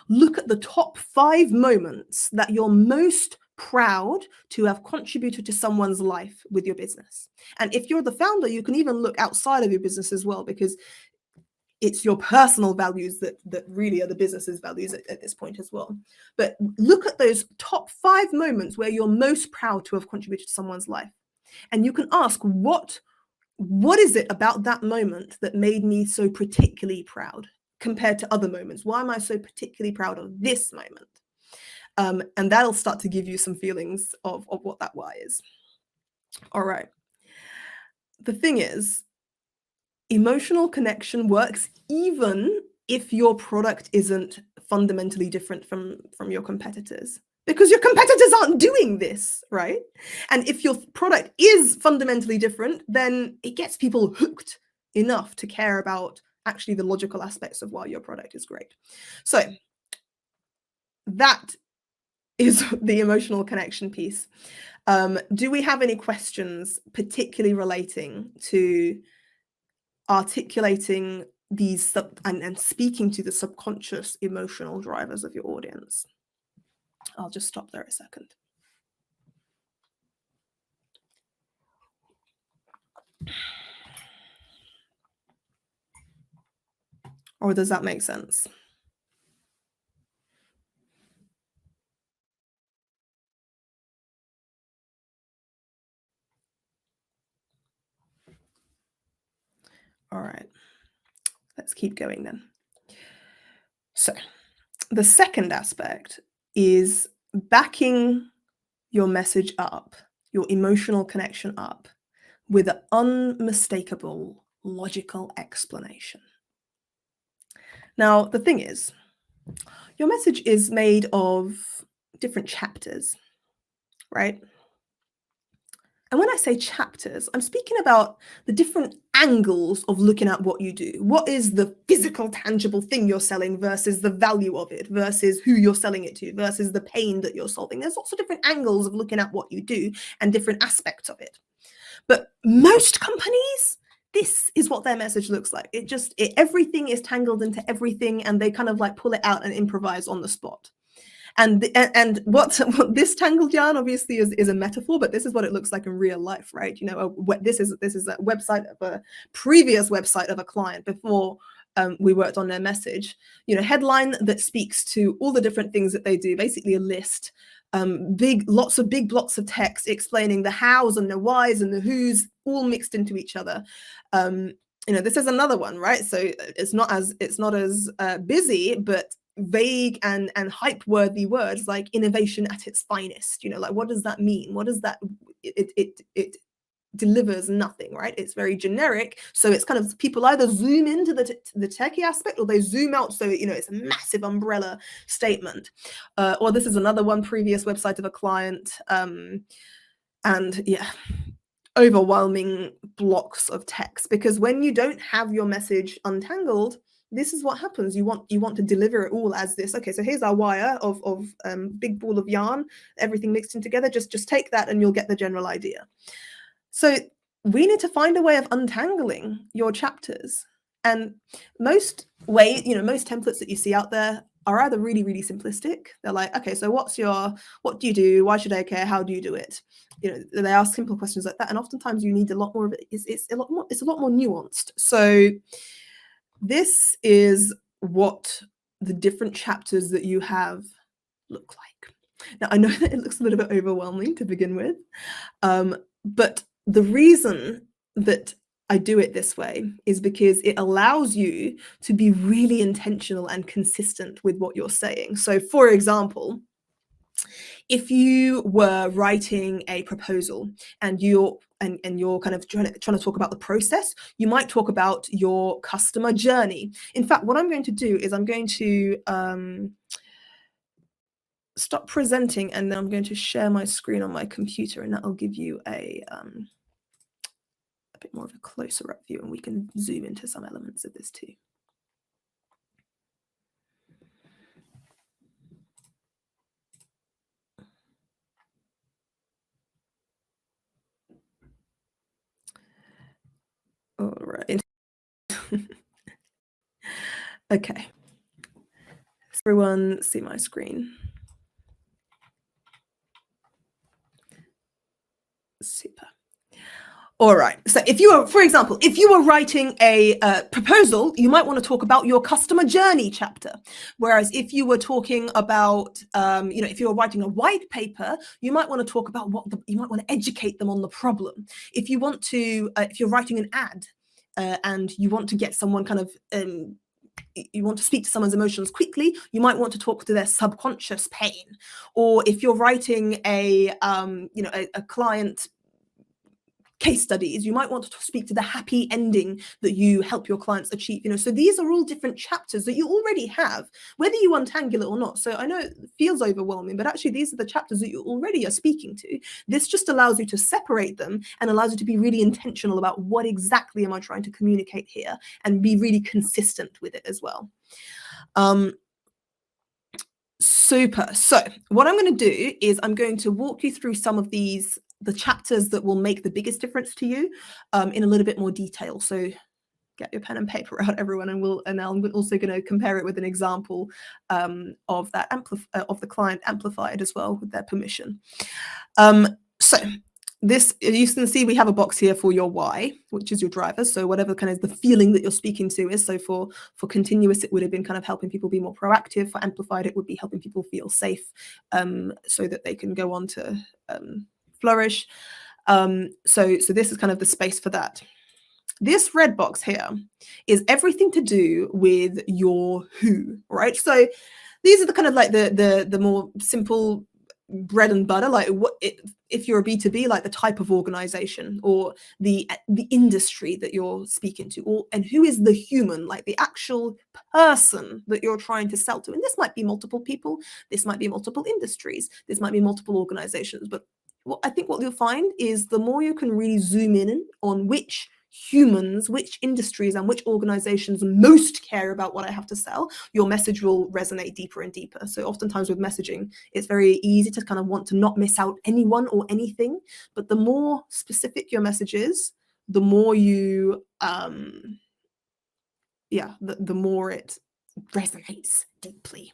Look at the top 5 moments that you're most proud to have contributed to someone's life with your business. And if you're the founder, you can even look outside of your business as well, because it's your personal values that really are the business's values at this point as well. But look at those top 5 moments where you're most proud to have contributed to someone's life. And you can ask, what is it about that moment that made me so particularly proud compared to other moments? Why am I so particularly proud of this moment? And that'll start to give you some feelings of what that why is. All right. The thing is, emotional connection works even if your product isn't fundamentally different from your competitors, because your competitors aren't doing this, right? And if your product is fundamentally different, then it gets people hooked enough to care about actually the logical aspects of why your product is great. So that is the emotional connection piece. Do we have any questions particularly relating to articulating these and speaking to the subconscious emotional drivers of your audience? I'll just stop there a second. Or does that make sense? All right, let's keep going then. So the second aspect is backing your message up, your emotional connection up, with an unmistakable logical explanation. Now, the thing is, your message is made of different chapters, right? And when I say chapters, I'm speaking about the different angles of looking at what you do. What is the physical, tangible thing you're selling versus the value of it, versus who you're selling it to, versus the pain that you're solving. There's lots of different angles of looking at what you do and different aspects of it. But most companies, this is what their message looks like. Everything is tangled into everything, and they kind of like pull it out and improvise on the spot. And what this tangled yarn obviously is a metaphor, but this is what it looks like in real life, right? This is a website of a previous website of a client before we worked on their message. Headline that speaks to all the different things that they do, basically a list. Lots of big blocks of text explaining the hows and the whys and the whos all mixed into each other. This is another one, right? So it's not as busy, but vague and hype worthy words like innovation at its finest. Like, what does that mean? What does that it delivers nothing, right? It's very generic. So it's kind of, people either zoom into the techie aspect or they zoom out, so it's a massive umbrella statement. Or this is another one, previous website of a client, and yeah, overwhelming blocks of text, because when you don't have your message untangled, this is what happens. You want to deliver it all as this. Okay, so here's our wire of big ball of yarn, everything mixed in together. Just take that and you'll get the general idea. So we need to find a way of untangling your chapters. And most templates that you see out there are either really, really simplistic. They're like, okay, so what do you do? Why should I care? How do you do it? They ask simple questions like that. And oftentimes you need a lot more of it. It's a lot more nuanced. So this is what the different chapters that you have look like. Now, I know that it looks a little bit overwhelming to begin with, but the reason that I do it this way is because it allows you to be really intentional and consistent with what you're saying. So, for example, if you were writing a proposal and you're kind of trying to talk about the process, you might talk about your customer journey. In fact, what I'm going to do is I'm going to stop presenting, and then I'm going to share my screen on my computer, and that'll give you a bit more of a closer up view, and we can zoom into some elements of this too. All right. Okay. Everyone see my screen? Super. All right. So for example, if you were writing a proposal, you might want to talk about your customer journey chapter. Whereas if you were talking about, if you were writing a white paper, you might want to talk about you might want to educate them on the problem. If you want to, if you're writing an ad and you want to get someone kind of, you want to speak to someone's emotions quickly, you might want to talk to their subconscious pain. Or if you're writing a client case studies, you might want to speak to the happy ending that you help your clients achieve. So these are all different chapters that you already have, whether you untangle it or not. So I know it feels overwhelming, but actually these are the chapters that you already are speaking to. This just allows you to separate them and allows you to be really intentional about what exactly am I trying to communicate here, and be really consistent with it as well. Super. So what I'm going to do is I'm going to walk you through some of the chapters that will make the biggest difference to you in a little bit more detail. So get your pen and paper out, everyone, and I'm also going to compare it with an example of that of the client amplified as well, with their permission. So this, you can see we have a box here for your why, which is your driver. So whatever kind of the feeling that you're speaking to is. So for continuous, it would have been kind of helping people be more proactive. For amplified, it would be helping people feel safe so that they can go on to flourish. So this is kind of the space for that. This red box here is everything to do with your who, right? So these are the kind of like the more simple bread and butter, like if you're a B2B, like the type of organization or the industry that you're speaking to, and who is the human, like the actual person that you're trying to sell to. And this might be multiple people, this might be multiple industries, this might be multiple organizations. But I think what you'll find is the more you can really zoom in on which humans, which industries and which organizations most care about what I have to sell, your message will resonate deeper and deeper. So oftentimes with messaging, it's very easy to kind of want to not miss out anyone or anything. But the more specific your message is, the more you, the more it resonates deeply.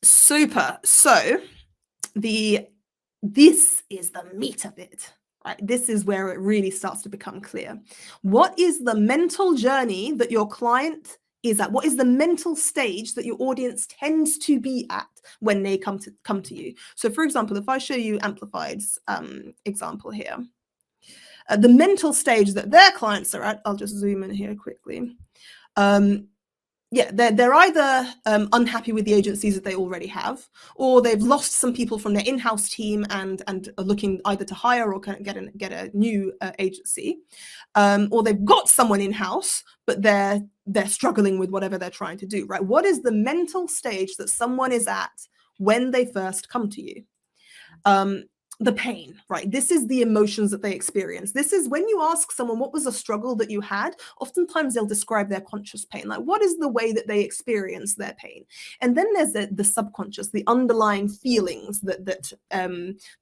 Super. So this is the meat of it. right? This is where it really starts to become clear. What is the mental journey that your client is at? What is the mental stage that your audience tends to be at when they come to you? So for example, if I show you Amplified's example here, the mental stage that their clients are at, I'll just zoom in here quickly. Yeah, they're either unhappy with the agencies that they already have, or they've lost some people from their in-house team and are looking either to hire or get a new agency, or they've got someone in-house, but they're struggling with whatever they're trying to do, right? What is the mental stage that someone is at when they first come to you? The pain, right? This is the emotions that they experience. This is when you ask someone, what was a struggle that you had? Oftentimes they'll describe their conscious pain. Like, what is the way that they experience their pain? And then there's the subconscious, the underlying feelings that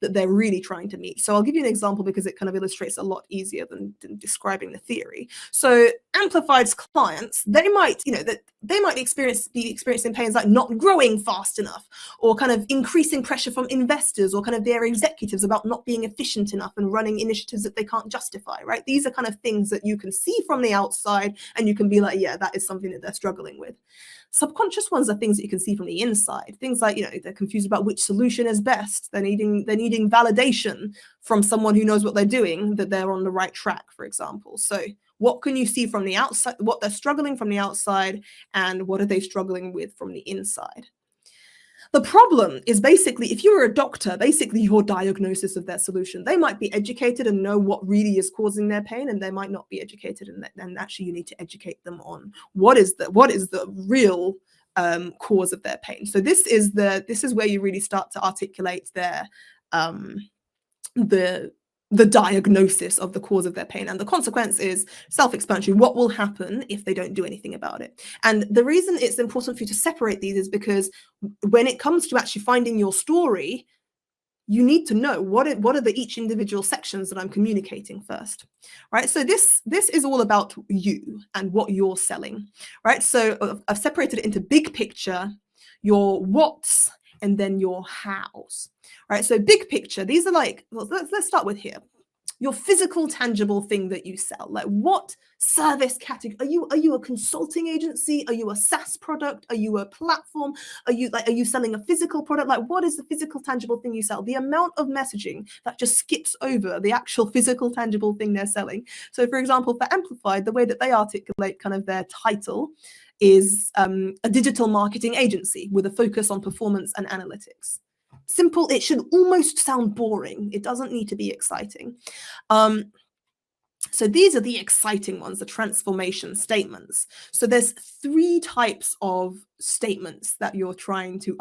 they're really trying to meet. So I'll give you an example because it kind of illustrates a lot easier than describing the theory. So Amplified's clients, they might, they might be experiencing pains like not growing fast enough, or kind of increasing pressure from investors, or kind of their executives about not being efficient enough and running initiatives that they can't justify, right? These are kind of things that you can see from the outside and you can be like, yeah, that is something that they're struggling with. Subconscious ones are things that you can see from the inside. Things like, they're confused about which solution is best. They're needing validation from someone who knows what they're doing, that they're on the right track, for example. So what can you see from the outside, what they're struggling from the outside, and what are they struggling with from the inside? The problem is basically, if you're a doctor, basically your diagnosis of their solution, they might be educated and know what really is causing their pain, and they might not be educated, and actually you need to educate them on what is the real cause of their pain. So this is where you really start to articulate their the diagnosis of the cause of their pain, and the consequence is self-explanatory. What will happen if they don't do anything about it? And the reason it's important for you to separate these is because when it comes to actually finding your story, you need to know what are each individual sections that I'm communicating first, right? So this is all about you and what you're selling, right? So I've separated it into big picture, your what's, and then your hows, right? So big picture, these are like, well, let's start with here. Your physical, tangible thing that you sell. Like, what service category? Are you a consulting agency? Are you a SaaS product? Are you a platform? Are you selling a physical product? Like, what is the physical, tangible thing you sell? The amount of messaging that just skips over the actual physical, tangible thing they're selling. So for example, for Amplified, the way that they articulate kind of their title is a digital marketing agency with a focus on performance and analytics. Simple. It should almost sound boring. It doesn't need to be exciting. So these are the exciting ones, the transformation statements. So there's 3 types of statements that you're trying to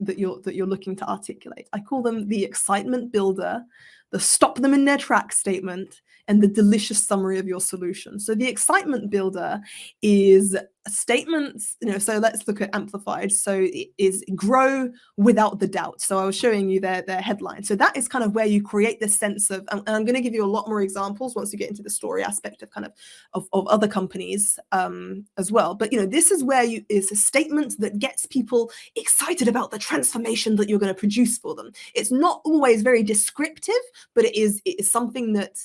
that you're looking to articulate. I call them the excitement builder, the stop them in their track statement, and the delicious summary of your solution. So the excitement builder is statements, so let's look at Amplified. So it is grow without the doubt. So I was showing you their headline. So that is kind of where you create this sense of, and I'm going to give you a lot more examples once you get into the story aspect of kind of other companies as well. But this is where it's a statement that gets people excited about the transformation that you're going to produce for them. It's not always very descriptive, but it is something that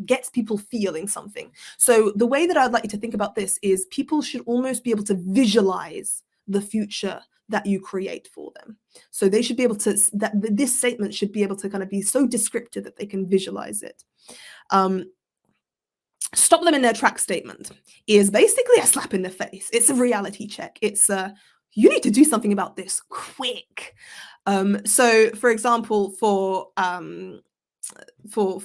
gets people feeling something. So the way that I'd like you to think about this is people should almost be able to visualize the future that you create for them. So they should be able to, this statement should be able to kind of be so descriptive that they can visualize it. Stop them in their track statement is basically a slap in the face. It's a reality check. It's you need to do something about this quick. So for example, for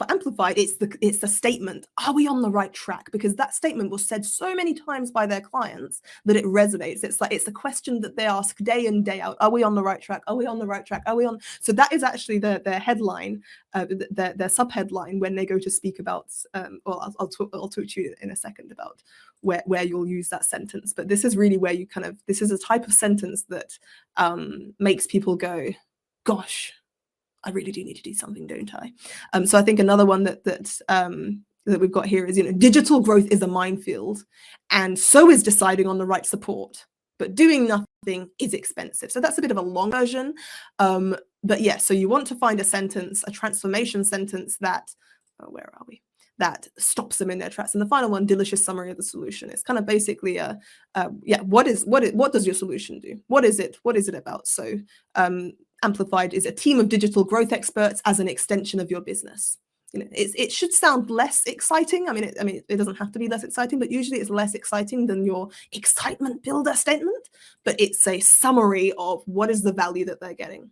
Amplified, it's the statement, are we on the right track? Because that statement was said so many times by their clients that it resonates. It's a question that they ask day in, day out. Are we on the right track? Are we on the right track? Are we on? So that is actually their headline, their sub-headline when they go to speak about, well, I'll talk to you in a second about where you'll use that sentence. But this is really where you this is a type of sentence that makes people go, gosh, I really do need to do something, don't I? So I think another one that we've got here is, digital growth is a minefield, and so is deciding on the right support. but doing nothing is expensive. So that's a bit of a long version. But yeah, so you want to find a sentence, a transformation sentence that, where are we? That stops them in their tracks. And the final one, delicious summary of the solution. It's kind of basically what does your solution do? What is it? What is it about? So Amplified is a team of digital growth experts as an extension of your business. You know, it should sound less exciting. I mean, it doesn't have to be less exciting, but usually it's less exciting than your excitement builder statement. But it's a summary of what is the value that they're getting.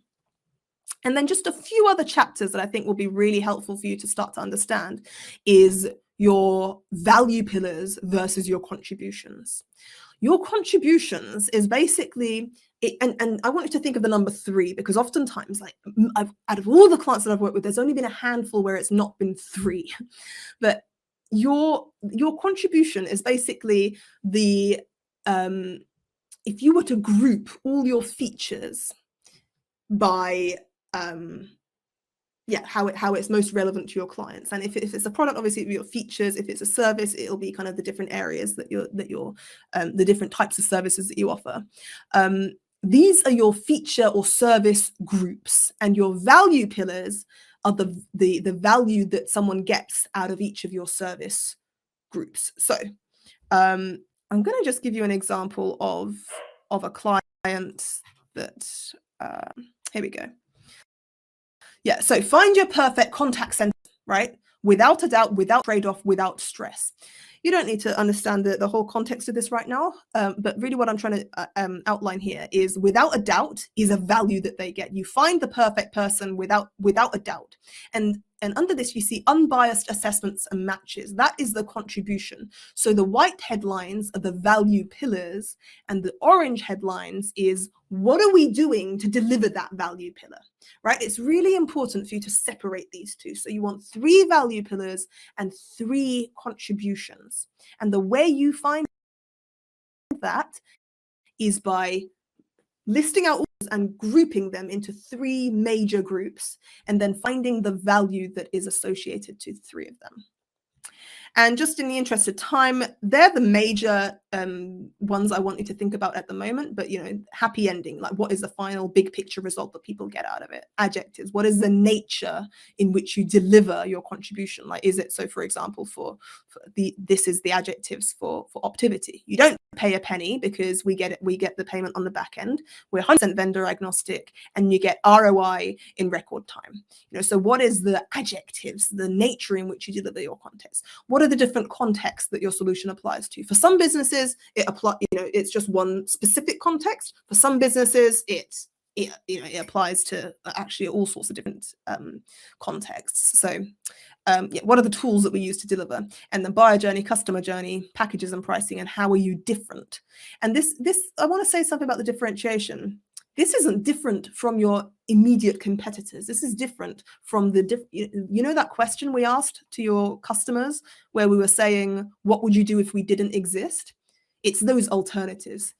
And then just a few other chapters that I think will be really helpful for you to start to understand is your value pillars versus your contributions. Your contributions is basically, and I want you to think of the number 3, because oftentimes, like out of all the clients that I've worked with, there's only been a handful where it's not been 3. But your contribution is basically the, if you were to group all your features by how it's most relevant to your clients. And if it's a product, obviously it'll be your features. If it's a service, it'll be kind of the different areas that you're the different types of services that you offer. These are your feature or service groups, and your value pillars are the value that someone gets out of each of your service groups. So I'm going to just give you an example of a client that here we go. Yeah, so find your perfect contact center, right? Without a doubt, without trade-off, without stress. You don't need to understand the whole context of this right now, but really what I'm trying to outline here is, without a doubt is a value that they get. You find the perfect person without a doubt. And under this, you see unbiased assessments and matches. That is the contribution. So the white headlines are the value pillars, and the orange headlines is, what are we doing to deliver that value pillar, right? It's really important for you to separate these two. So you want 3 value pillars and 3 contributions. And the way you find that is by listing out and grouping them into 3 major groups, and then finding the value that is associated to 3 of them. And just in the interest of time, they're the major ones I want you to think about at the moment. But, you know, happy ending, like what is the final big picture result that people get out of it? Adjectives, what is the nature in which you deliver your contribution? Like, is it, so for example, this is the adjectives for Optivity. You don't pay a penny because we get the payment on the back end. We're 100% vendor agnostic, and you get ROI in record time. You know, so what is the adjectives, the nature in which you deliver your context? What are the different contexts that your solution applies to? For some businesses, it's just one specific context. For some businesses, it applies to actually all sorts of different contexts. So what are the tools that we use to deliver? And then buyer journey, customer journey, packages and pricing, and how are you different? And this I want to say something about the differentiation. This isn't different from your immediate competitors. This is different from that question we asked to your customers where we were saying, what would you do if we didn't exist? It's those alternatives.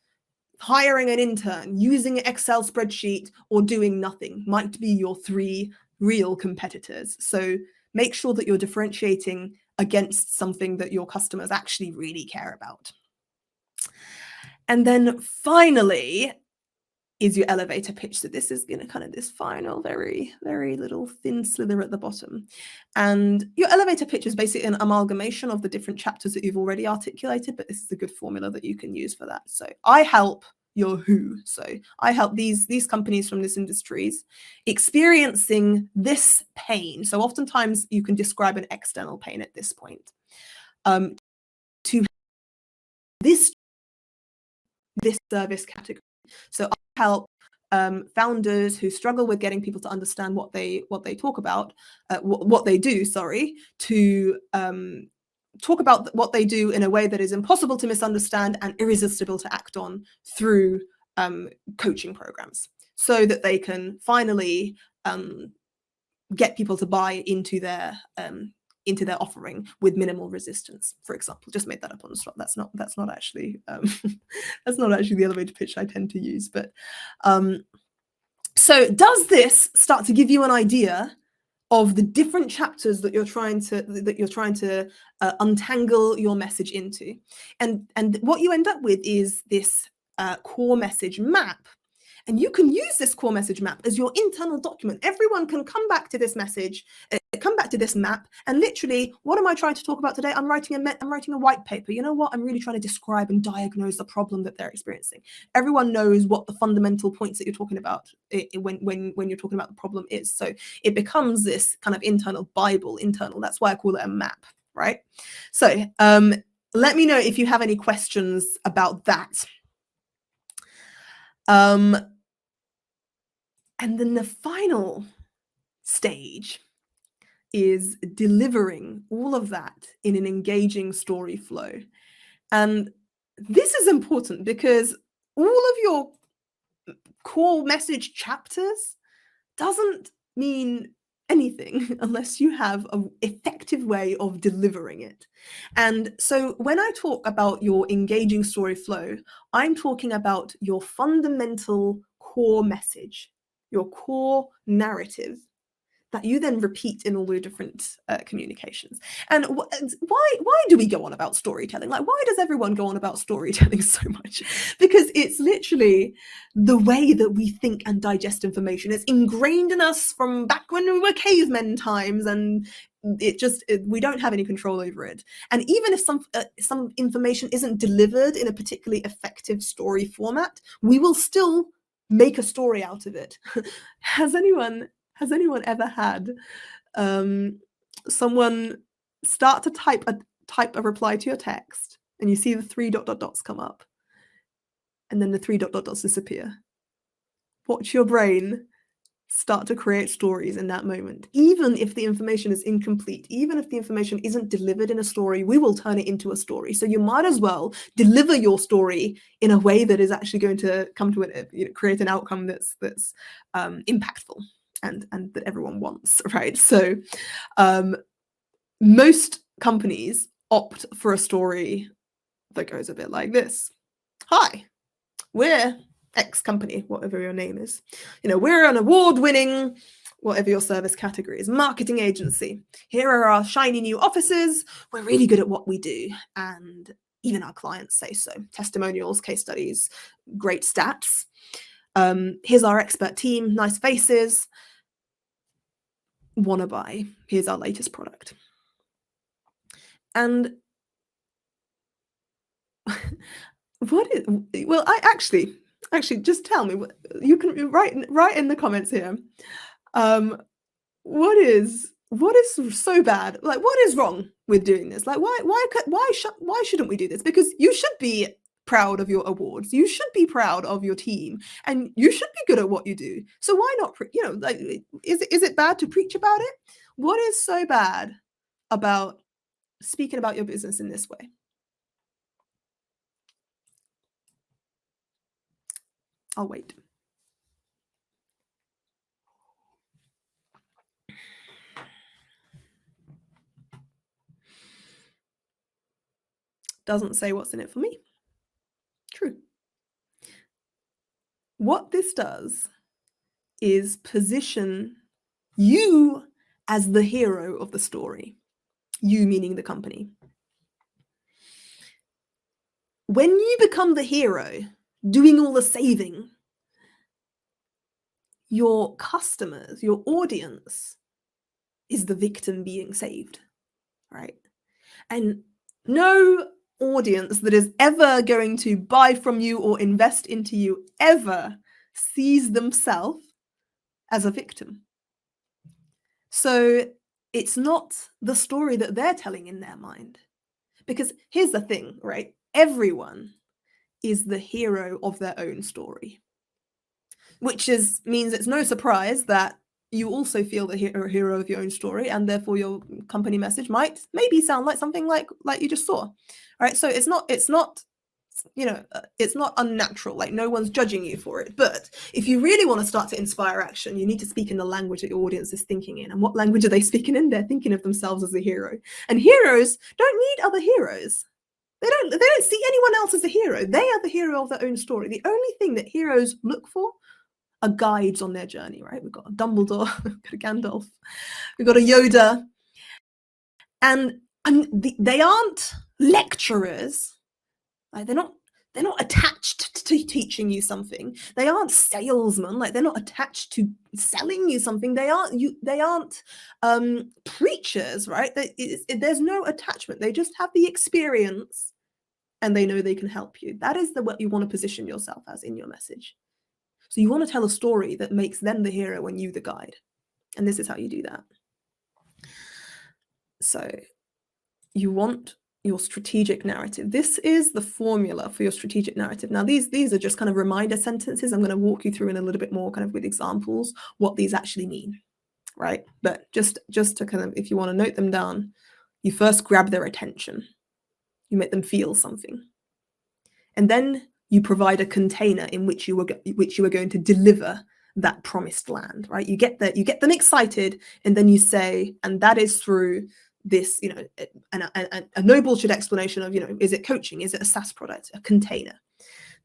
Hiring an intern, using an Excel spreadsheet, or doing nothing might be your 3 real competitors. So make sure that you're differentiating against something that your customers actually really care about. And then finally is your elevator pitch. So this is kind of this final, very, very little thin slither at the bottom. And your elevator pitch is basically an amalgamation of the different chapters that you've already articulated, but this is a good formula that you can use for that. So I help your who. So I help these companies from this industries experiencing this pain. So oftentimes you can describe an external pain at this point. To this service category. So I help founders who struggle with getting people to understand what they talk about, what they do, to talk about what they do in a way that is impossible to misunderstand and irresistible to act on through coaching programs, so that they can finally get people to buy into their offering with minimal resistance. For example, just made that up on the spot. That's not actually that's not actually the elevator pitch I tend to use. But so does this start to give you an idea of the different chapters that you're trying to untangle your message into? And what you end up with is this core message map. And you can use this core message map as your internal document. Everyone can come back to this message, come back to this map, and literally, what am I trying to talk about today? I'm writing a white paper. You know what? I'm really trying to describe and diagnose the problem that they're experiencing. Everyone knows what the fundamental points that you're talking about when you're talking about the problem is. So it becomes this kind of internal Bible, That's why I call it a map, right? So let me know if you have any questions about that. And then the final stage is delivering all of that in an engaging story flow. And this is important because all of your core message chapters doesn't mean anything unless you have an effective way of delivering it. And so when I talk about your engaging story flow, I'm talking about your fundamental core message, your core narrative that you then repeat in all your different communications. And why do we go on about storytelling? Like, why does everyone go on about storytelling so much? Because it's literally the way that we think and digest information. It's ingrained in us from back when we were cavemen times, and we don't have any control over it. And even if some information isn't delivered in a particularly effective story format, we will still make a story out of it. Has anyone ever had someone start to type a reply to your text, and you see the 3 ... come up, and then the 3 ... disappear? Watch your brain start to create stories in that moment. Even if the information is incomplete, even if the information isn't delivered in a story, we will turn it into a story. So you might as well deliver your story in a way that is actually going to come to it, create an outcome that's impactful and that everyone wants, right? So most companies opt for a story that goes a bit like this. Hi, we're X company, whatever your name is. We're an award-winning, whatever your service category is, marketing agency. Here are our shiny new offices. We're really good at what we do, and even our clients say so. Testimonials, case studies, great stats. Here's our expert team, nice faces. Wanna buy? Here's our latest product. And I actually just tell me. You can write in the comments here. What is so bad? Like, what is wrong with doing this? Like, why shouldn't we do this? Because you should be proud of your awards. You should be proud of your team, and you should be good at what you do. So why not? Is it bad to preach about it? What is so bad about speaking about your business in this way? I'll wait. Doesn't say what's in it for me. True. What this does is position you as the hero of the story. You meaning the company. When you become the hero, doing all the saving, your customers, your audience is the victim being saved, right? And no audience that is ever going to buy from you or invest into you ever sees themselves as a victim. So it's not the story that they're telling in their mind. Because here's the thing, right? Everyone is the hero of their own story. Which means it's no surprise that you also feel the hero of your own story, and therefore your company message might maybe sound like something like you just saw. All right, so it's not unnatural. Like, no one's judging you for it. But if you really want to start to inspire action, you need to speak in the language that your audience is thinking in. And what language are they speaking in? They're thinking of themselves as a hero. And heroes don't need other heroes. They don't see anyone else as a hero. They are the hero of their own story. The only thing that heroes look for are guides on their journey, right? We've got a Dumbledore, we've got a Gandalf, we've got a Yoda. And they aren't lecturers. Like, they're not attached to teaching you something. They aren't salesmen. Like, they're not attached to selling you something. They aren't preachers, right? There's no attachment. They just have the experience, and they know they can help you. That is what you want to position yourself as in your message. So you want to tell a story that makes them the hero and you the guide. And this is how you do that. So you want your strategic narrative. This is the formula for your strategic narrative. Now, these are just kind of reminder sentences. I'm going to walk you through in a little bit more kind of with examples what these actually mean, right? But just to kind of, if you want to note them down, you first grab their attention. You make them feel something. And then you provide a container in which you are going to deliver that promised land, right? You get them excited, and then you say, and that is through this, a no bullshit explanation of, is it coaching? Is it a SaaS product? A container.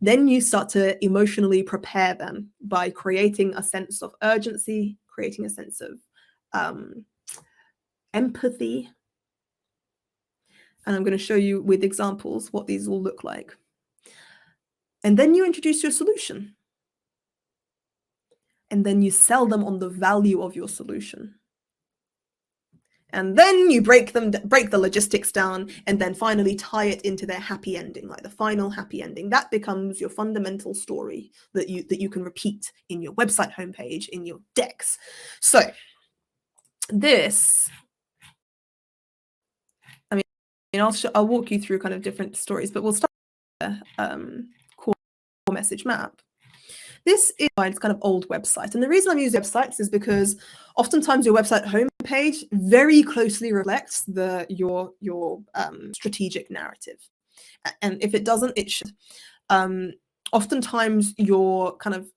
Then you start to emotionally prepare them by creating a sense of urgency, creating a sense of empathy. And I'm going to show you with examples what these will look like. And then you introduce your solution. And then you sell them on the value of your solution. And then you break the logistics down, and then finally tie it into their happy ending, like the final happy ending. That becomes your fundamental story that you can repeat in your website homepage, in your decks. So this, I mean, I'll walk you through kind of different stories, but we'll start with the core message map. This is kind of old website. And the reason I'm using websites is because oftentimes your website homepage very closely reflects your strategic narrative. And if it doesn't, it should. Oftentimes your kind of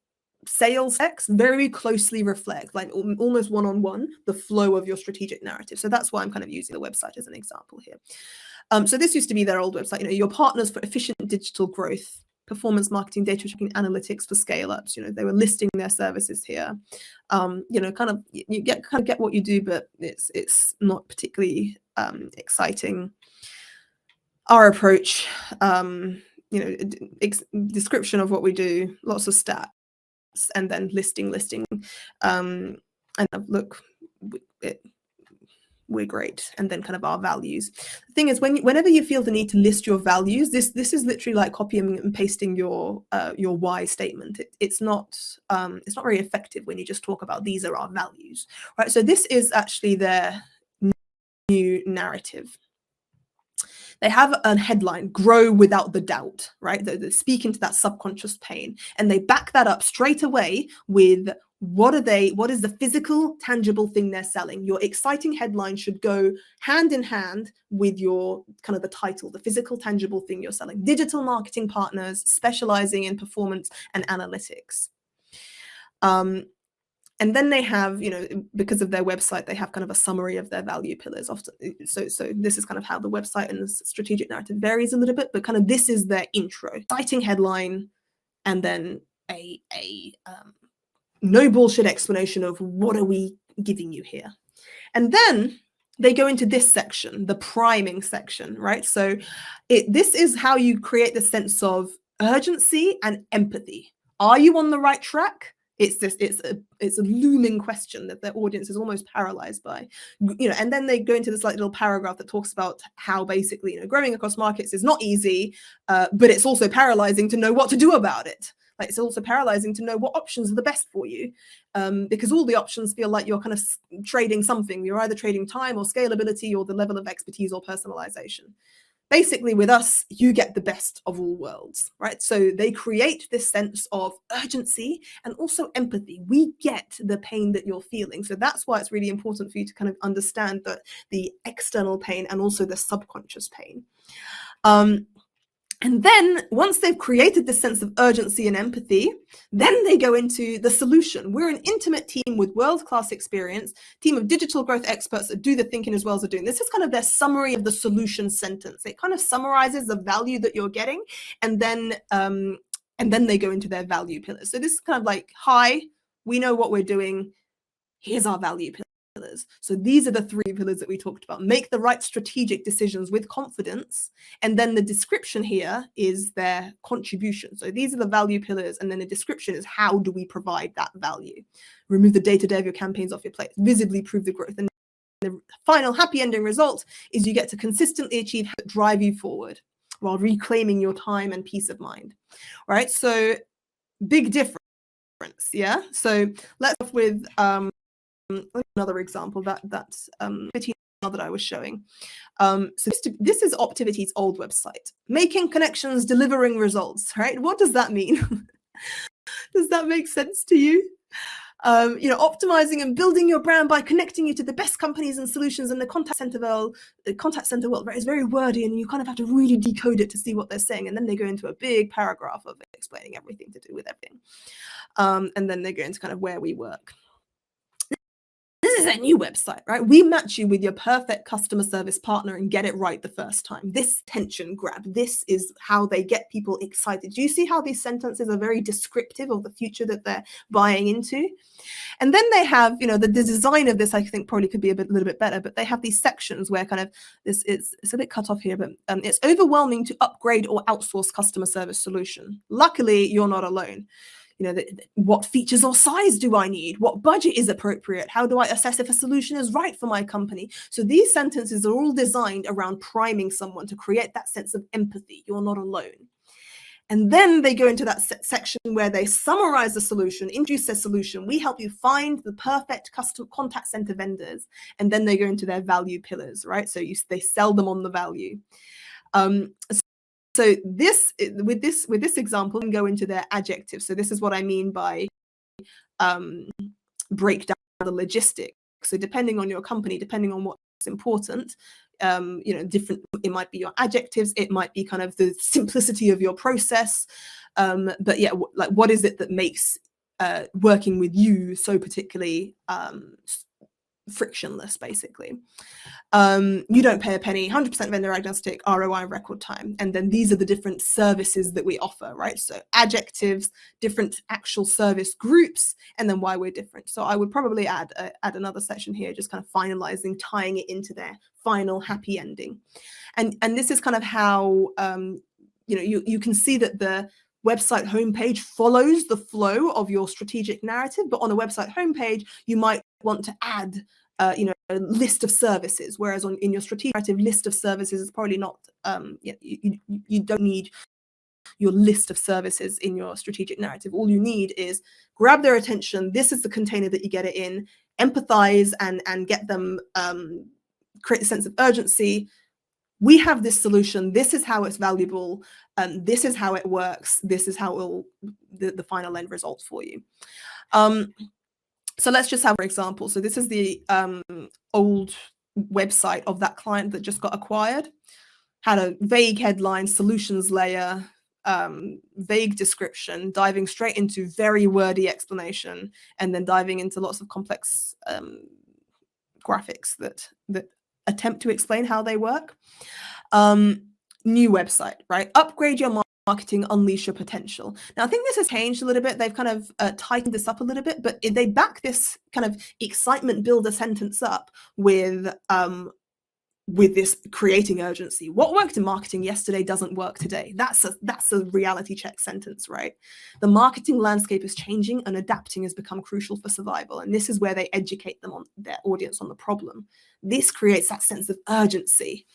sales text very closely reflect, like almost one-on-one, the flow of your strategic narrative. So that's why I'm kind of using the website as an example here. So this used to be their old website, your partners for efficient digital growth, performance marketing, data tracking, analytics for scale ups. They were listing their services here. You get what you do, but it's not particularly exciting. Our approach, description of what we do, lots of stats, and then listing, and look, we're great, and then kind of our values. The thing is, whenever you feel the need to list your values, this is literally like copying and pasting your why statement. It's not very effective when you just talk about these are our values, right? So this is actually their new narrative. They have a headline, grow without the doubt, right? They're speaking to that subconscious pain, and they back that up straight away with what is the physical, tangible thing they're selling. Your exciting headline should go hand in hand with your kind of the title, the physical, tangible thing you're selling. Digital marketing partners specializing in performance and analytics. And then they have, because of their website, they have kind of a summary of their value pillars. Often, so this is kind of how the website and the strategic narrative varies a little bit, but kind of this is their intro. Exciting headline, and then a no bullshit explanation of what are we giving you here. And then they go into this section, the priming section, right? So this is how you create the sense of urgency and empathy. Are you on the right track? It's a looming question that their audience is almost paralyzed by, and then they go into this like little paragraph that talks about how basically, growing across markets is not easy, but it's also paralyzing to know what to do about it. Like, it's also paralyzing to know what options are the best for you, because all the options feel like you're kind of trading something. You're either trading time or scalability or the level of expertise or personalization. Basically, with us, you get the best of all worlds, right? So they create this sense of urgency and also empathy. We get the pain that you're feeling. So that's why it's really important for you to kind of understand the external pain and also the subconscious pain. And then once they've created this sense of urgency and empathy, then they go into the solution. We're an intimate team with world-class experience, team of digital growth experts that do the thinking as well as the doing. This is kind of their summary of the solution sentence. It kind of summarizes the value that you're getting, and then they go into their value pillars. So this is kind of like, hi, we know what we're doing. Here's our value pillars. So these are the 3 pillars that we talked about. Make the right strategic decisions with confidence. And then the description here is their contribution. So these are the value pillars. And then the description is how do we provide that value? Remove the day-to-day of your campaigns off your plate, visibly prove the growth. And the final happy ending result is you get to consistently achieve that drive you forward while reclaiming your time and peace of mind. Right? So big difference. Yeah. So let's start with another example that's that I was showing. So this is Optivity's old website. Making connections, delivering results, right? What does that mean? Does that make sense to you? Optimizing and building your brand by connecting you to the best companies and solutions in the contact center world, right? It's very wordy and you kind of have to really decode it to see what they're saying. And then they go into a big paragraph of explaining everything to do with everything. And then they go into kind of where we work. This is a new website, right? We match you with your perfect customer service partner and get it right the first time. This attention grab, this is how they get people excited. Do you see how these sentences are very descriptive of the future that they're buying into? And then they have, the design of this, I think probably could be a little bit better, but they have these sections where kind of it's a bit cut off here, but it's overwhelming to upgrade or outsource customer service solution. Luckily, you're not alone. What features or size do I need? What budget is appropriate? How do I assess if a solution is right for my company? So these sentences are all designed around priming someone to create that sense of empathy. You're not alone. And then they go into that section where they summarize the solution, introduce their solution. We help you find the perfect custom contact center vendors. And then they go into their value pillars, right? So they sell them on the value. So with this example, we can go into their adjectives. So this is what I mean by break down the logistics. So depending on your company, depending on what's important, different. It might be your adjectives. It might be kind of the simplicity of your process. But yeah, what is it that makes working with you so particularly frictionless, basically? You don't pay a penny, 100% vendor agnostic, ROI record time. And then these are the different services that we offer, right? So adjectives, different actual service groups, and then why we're different. So I would probably add another section here, just kind of finalizing, tying it into their final happy ending. And this is kind of how, you can see that the website homepage follows the flow of your strategic narrative, but on a website homepage, you might want to add a list of services, whereas in your strategic narrative, list of services is probably not, you don't need your list of services in your strategic narrative. All you need is grab their attention. This is the container that you get it in, empathize and get them, create a sense of urgency. We have this solution. This is how it's valuable. This is how it works. This is how it will, the final end result for you. So let's just have an example. So this is the old website of that client that just got acquired. Had a vague headline, solutions layer, vague description, diving straight into very wordy explanation, and then diving into lots of complex graphics that attempt to explain how they work. New website, right? Upgrade your marketing, unleash your potential. Now, I think this has changed a little bit. They've kind of tightened this up a little bit, but they back this kind of excitement builder sentence up with this creating urgency. What worked in marketing yesterday doesn't work today. That's a reality check sentence, right? The marketing landscape is changing and adapting has become crucial for survival. And this is where they educate them on their audience on the problem. This creates that sense of urgency.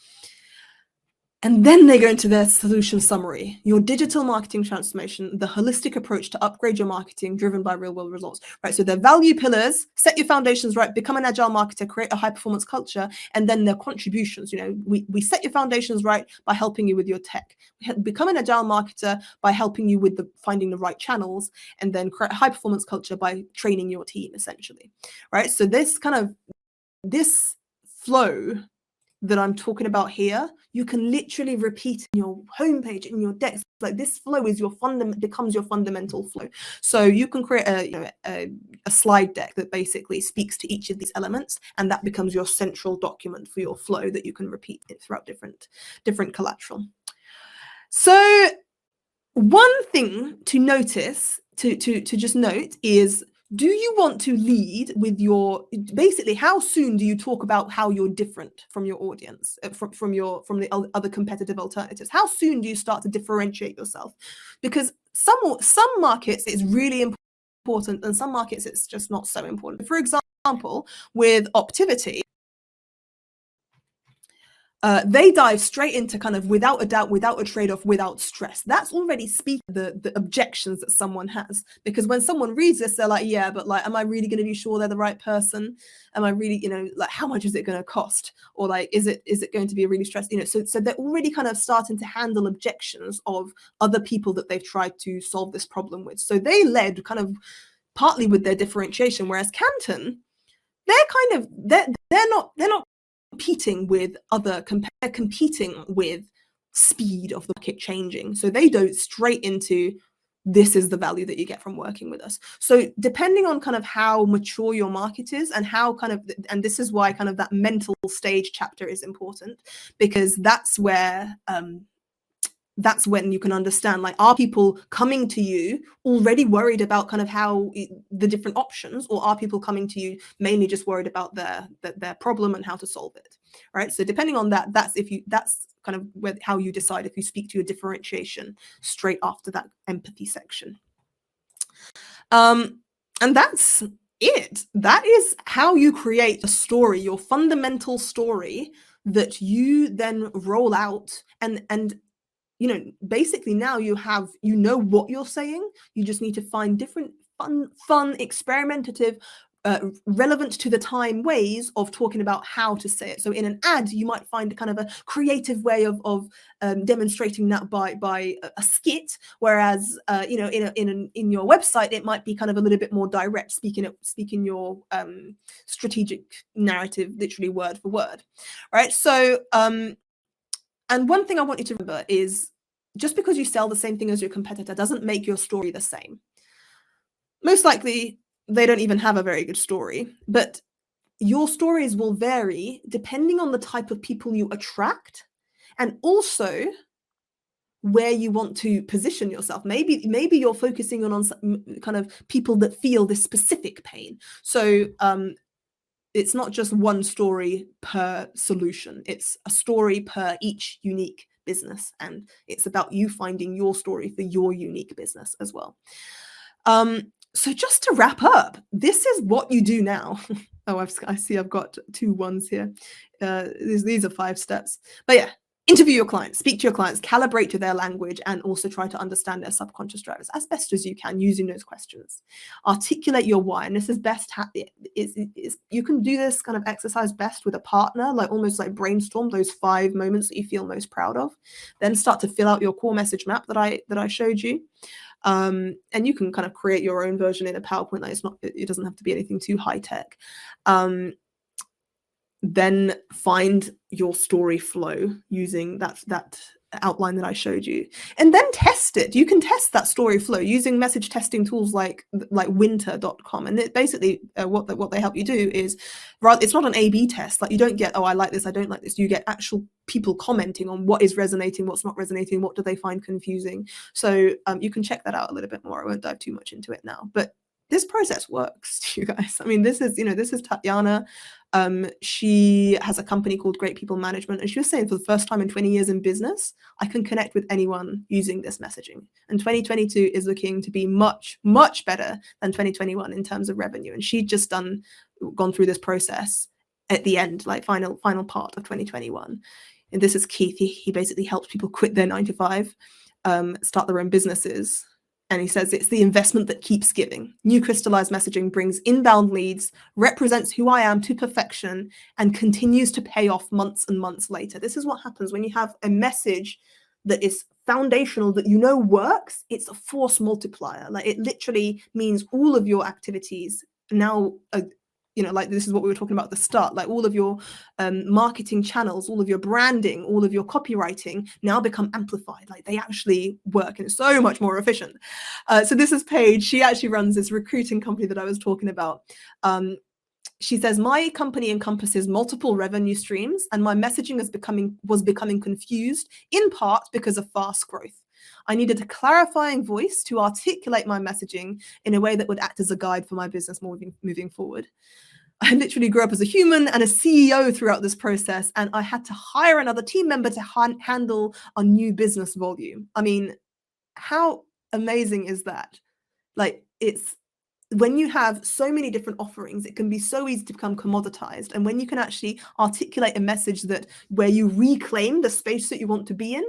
And then they go into their solution summary, your digital marketing transformation, the holistic approach to upgrade your marketing driven by real world results, right? So their value pillars, set your foundations right, become an agile marketer, create a high performance culture, and then their contributions. We set your foundations right by helping you with your tech. Become an agile marketer by helping you with finding the right channels, and then create a high performance culture by training your team, essentially, right? So this flow that I'm talking about here, you can literally repeat in your homepage, in your decks. Like this flow is becomes your fundamental flow. So you can create a slide deck that basically speaks to each of these elements, and that becomes your central document for your flow that you can repeat throughout different collateral. So one thing to notice, to just note, is do you want to lead with your, basically, how soon do you talk about how you're different from your audience, from the other competitive alternatives? How soon do you start to differentiate yourself? Because some markets it's really important, and some markets it's just not so important. For example, with Optivity, they dive straight into kind of without a doubt, without a trade-off, without stress. That's already speaking the objections that someone has, because when someone reads this, they're like, yeah, but like, am I really going to be sure they're the right person? Am I really, like, how much is it going to cost? Or like, is it going to be a really stressed, so they're already kind of starting to handle objections of other people that they've tried to solve this problem with. So they led kind of partly with their differentiation, whereas Canton, they're not competing with they're competing with speed of the market changing. So they go straight into, this is the value that you get from working with us. So depending on kind of how mature your market is, and how kind of, and this is why kind of that mental stage chapter is important, because that's where that's when you can understand, like, are people coming to you already worried about kind of how the different options, or are people coming to you mainly just worried about their problem and how to solve it, right? So depending on that, that's kind of how you decide if you speak to your differentiation straight after that empathy section. And that's it. That is how you create a story, your fundamental story that you then roll out, and basically now you know what you're saying. You just need to find different fun, experimentative, relevant to the time ways of talking about how to say it. So in an ad, you might find kind of a creative way of demonstrating that by a skit, whereas in your website, it might be kind of a little bit more direct, speaking your strategic narrative, literally word for word, right? So and one thing I want you to remember is, just because you sell the same thing as your competitor doesn't make your story the same. Most likely, they don't even have a very good story, but your stories will vary depending on the type of people you attract, and also where you want to position yourself. Maybe you're focusing on kind of people that feel this specific pain. So it's not just one story per solution. It's a story per each unique business. And it's about you finding your story for your unique business as well. So just to wrap up, this is what you do now. Oh, I see I've got 2 ones here. These are 5 steps. But yeah, interview your clients, speak to your clients, calibrate to their language, and also try to understand their subconscious drivers as best as you can using those questions. Articulate your why, and this is best. You can do this kind of exercise best with a partner, like almost like brainstorm those 5 moments that you feel most proud of. Then start to fill out your core message map that I showed you. And you can kind of create your own version in a PowerPoint. Like it doesn't have to be anything too high tech. Then find your story flow using that outline that I showed you, and then test it. You can test that story flow using message testing tools like winter.com. And it basically what they help you do is, it's not an A/B test. Like, you don't get, oh, I like this, I don't like this. You get actual people commenting on what is resonating, what's not resonating, what do they find confusing. So you can check that out a little bit more. I won't dive too much into it now, but this process works, you guys. I mean, this is Tatiana. She has a company called Great People Management, and she was saying, for the first time in 20 years in business, I can connect with anyone using this messaging. And 2022 is looking to be much, much better than 2021 in terms of revenue. And she'd just gone through this process at the end, like final part of 2021. And this is Keith. He basically helps people quit their 9-to-5, start their own businesses. And he says, it's the investment that keeps giving. New crystallized messaging brings inbound leads, represents who I am to perfection, and continues to pay off months and months later. This is what happens when you have a message that is foundational, that works. It's a force multiplier. Like, it literally means all of your activities now like, this is what we were talking about at the start, like all of your marketing channels, all of your branding, all of your copywriting now become amplified. Like, they actually work, and it's so much more efficient. So this is Paige. She actually runs this recruiting company that I was talking about. She says, my company encompasses multiple revenue streams, and my messaging was becoming confused, in part because of fast growth. I needed a clarifying voice to articulate my messaging in a way that would act as a guide for my business moving forward. I literally grew up as a human and a CEO throughout this process, and I had to hire another team member to handle a new business volume. I mean, how amazing is that? Like, it's when you have so many different offerings, it can be so easy to become commoditized. And when you can actually articulate a message that where you reclaim the space that you want to be in,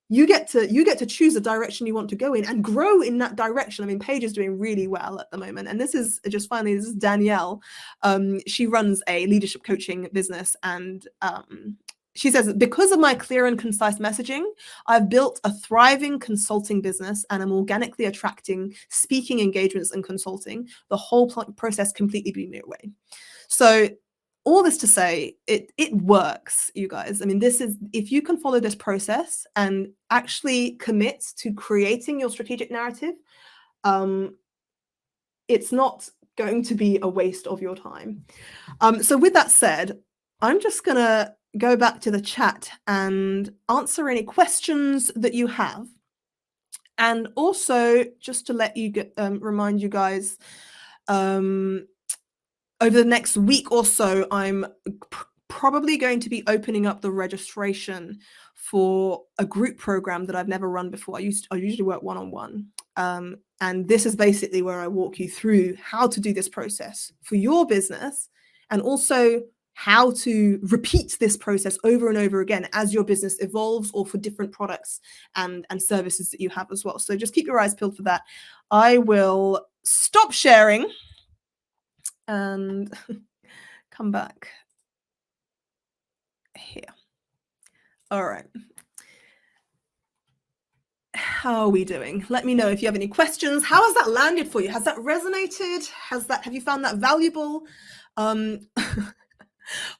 you get to choose the direction you want to go in and grow in that direction. I mean, Paige is doing really well at the moment. And this is just finally, this is Danielle. She runs a leadership coaching business, and she says, because of my clear and concise messaging, I've built a thriving consulting business and I'm organically attracting speaking engagements and consulting. The whole process completely blew me away. So all this to say, it works, you guys. I mean, this is, if you can follow this process and actually commit to creating your strategic narrative, it's not going to be a waste of your time. So with that said, I'm just going to go back to the chat and answer any questions that you have. And also, just to let you remind you guys, over the next week or so, I'm probably going to be opening up the registration for a group program that I've never run before. I usually work one-on-one. And this is basically where I walk you through how to do this process for your business, and also how to repeat this process over and over again as your business evolves, or for different products and services that you have as well. So just keep your eyes peeled for that. I will stop sharing and come back here. All right. How are we doing? Let me know if you have any questions. How has that landed for you? Has that resonated? Have you found that valuable?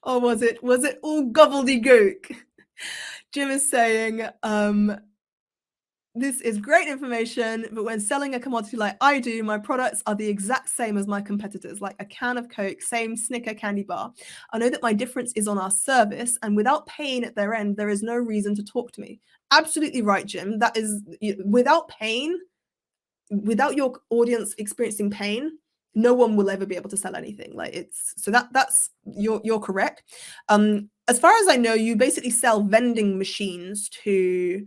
Or was it all gobbledygook? Jim is saying, this is great information, but when selling a commodity like I do, my products are the exact same as my competitors, like a can of Coke, same Snicker candy bar. I know that my difference is on our service, and without pain at their end, there is no reason to talk to me. Absolutely right, Jim. That is, without pain, without your audience experiencing pain, no one will ever be able to sell anything. Like, it's, so that's, you're correct. As far as I know, you basically sell vending machines to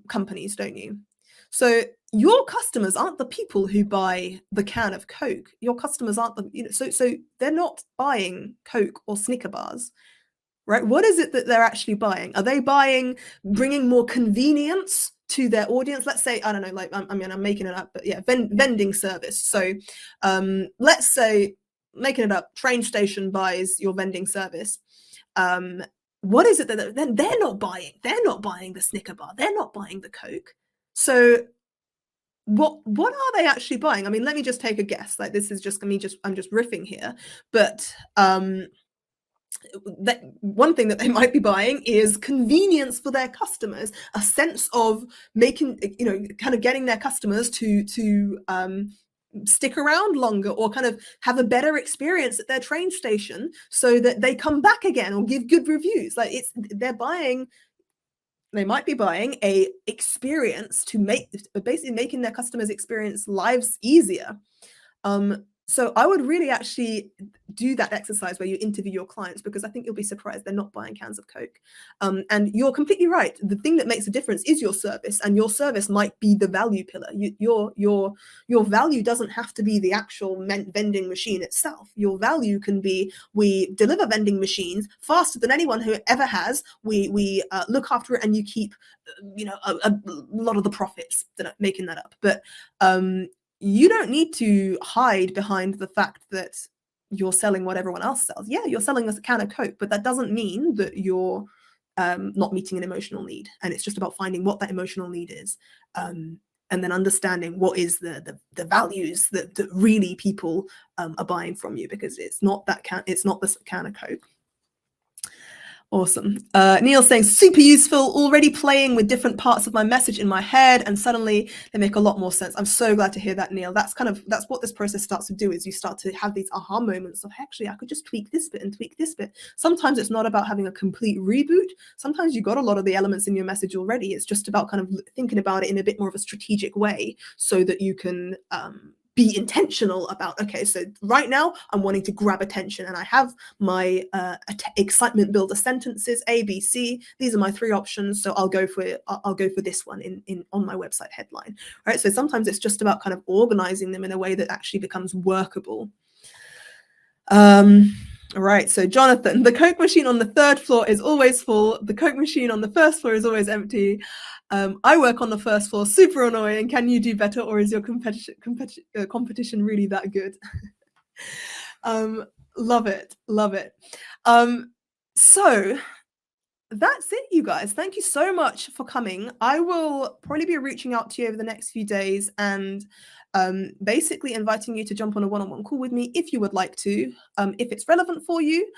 companies, don't you? So your customers aren't the people who buy the can of Coke. Your customers aren't the, so they're not buying Coke or Snicker bars, right? What is it that they're actually buying? Are they bringing more convenience to their audience? Let's say, I don't know, like, I mean, I'm making it up, but yeah, vending service. So let's say, making it up, train station buys your vending service. What is it that they're not buying? They're not buying the Snicker bar. They're not buying the Coke. So what are they actually buying? I mean, let me just take a guess. Like, this is just me, I'm just riffing here, but that one thing that they might be buying is convenience for their customers, a sense of making, kind of getting their customers to stick around longer, or kind of have a better experience at their train station so that they come back again or give good reviews. Like, they might be buying a experience to basically making their customers' experience lives easier. So I would really actually do that exercise where you interview your clients, because I think you'll be surprised they're not buying cans of Coke. And you're completely right. The thing that makes a difference is your service, and your service might be the value pillar. Your value doesn't have to be the actual vending machine itself. Your value can be, we deliver vending machines faster than anyone who ever has. We look after it, and you keep, a lot of the profits. Making that up, but you don't need to hide behind the fact that you're selling what everyone else sells. Yeah, you're selling a can of Coke, but that doesn't mean that you're not meeting an emotional need. And it's just about finding what that emotional need is, and then understanding what is the values that really people are buying from you, because it's not the can of Coke. Awesome. Neil saying super useful, already playing with different parts of my message in my head and suddenly they make a lot more sense. I'm so glad to hear that, Neil. That's what this process starts to do, is you start to have these aha moments of, actually, I could just tweak this bit and tweak this bit. Sometimes it's not about having a complete reboot. Sometimes you got a lot of the elements in your message already. It's just about kind of thinking about it in a bit more of a strategic way so that you can be intentional about, okay, so right now I'm wanting to grab attention and I have my excitement builder sentences A, B, C. These are my 3 options, so I'll go for this one in on my website headline, right? So sometimes it's just about kind of organizing them in a way that actually becomes workable. All right, so Jonathan, the Coke machine on the 3rd floor is always full. The Coke machine on the 1st floor is always empty. I work on the 1st floor, super annoying. Can you do better, or is your competition really that good? Love it, love it. So that's it, you guys. Thank you so much for coming. I will probably be reaching out to you over the next few days and basically inviting you to jump on a one-on-one call with me if you would like to, if it's relevant for you.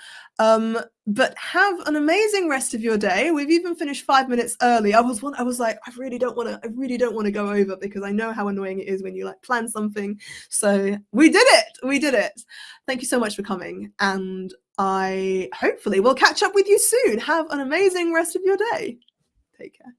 But have an amazing rest of your day. We've even finished 5 minutes early. I was like, I really don't want to go over, because I know how annoying it is when you like plan something. So we did it. Thank you so much for coming, and I hopefully will catch up with you soon. Have an amazing rest of your day. Take care.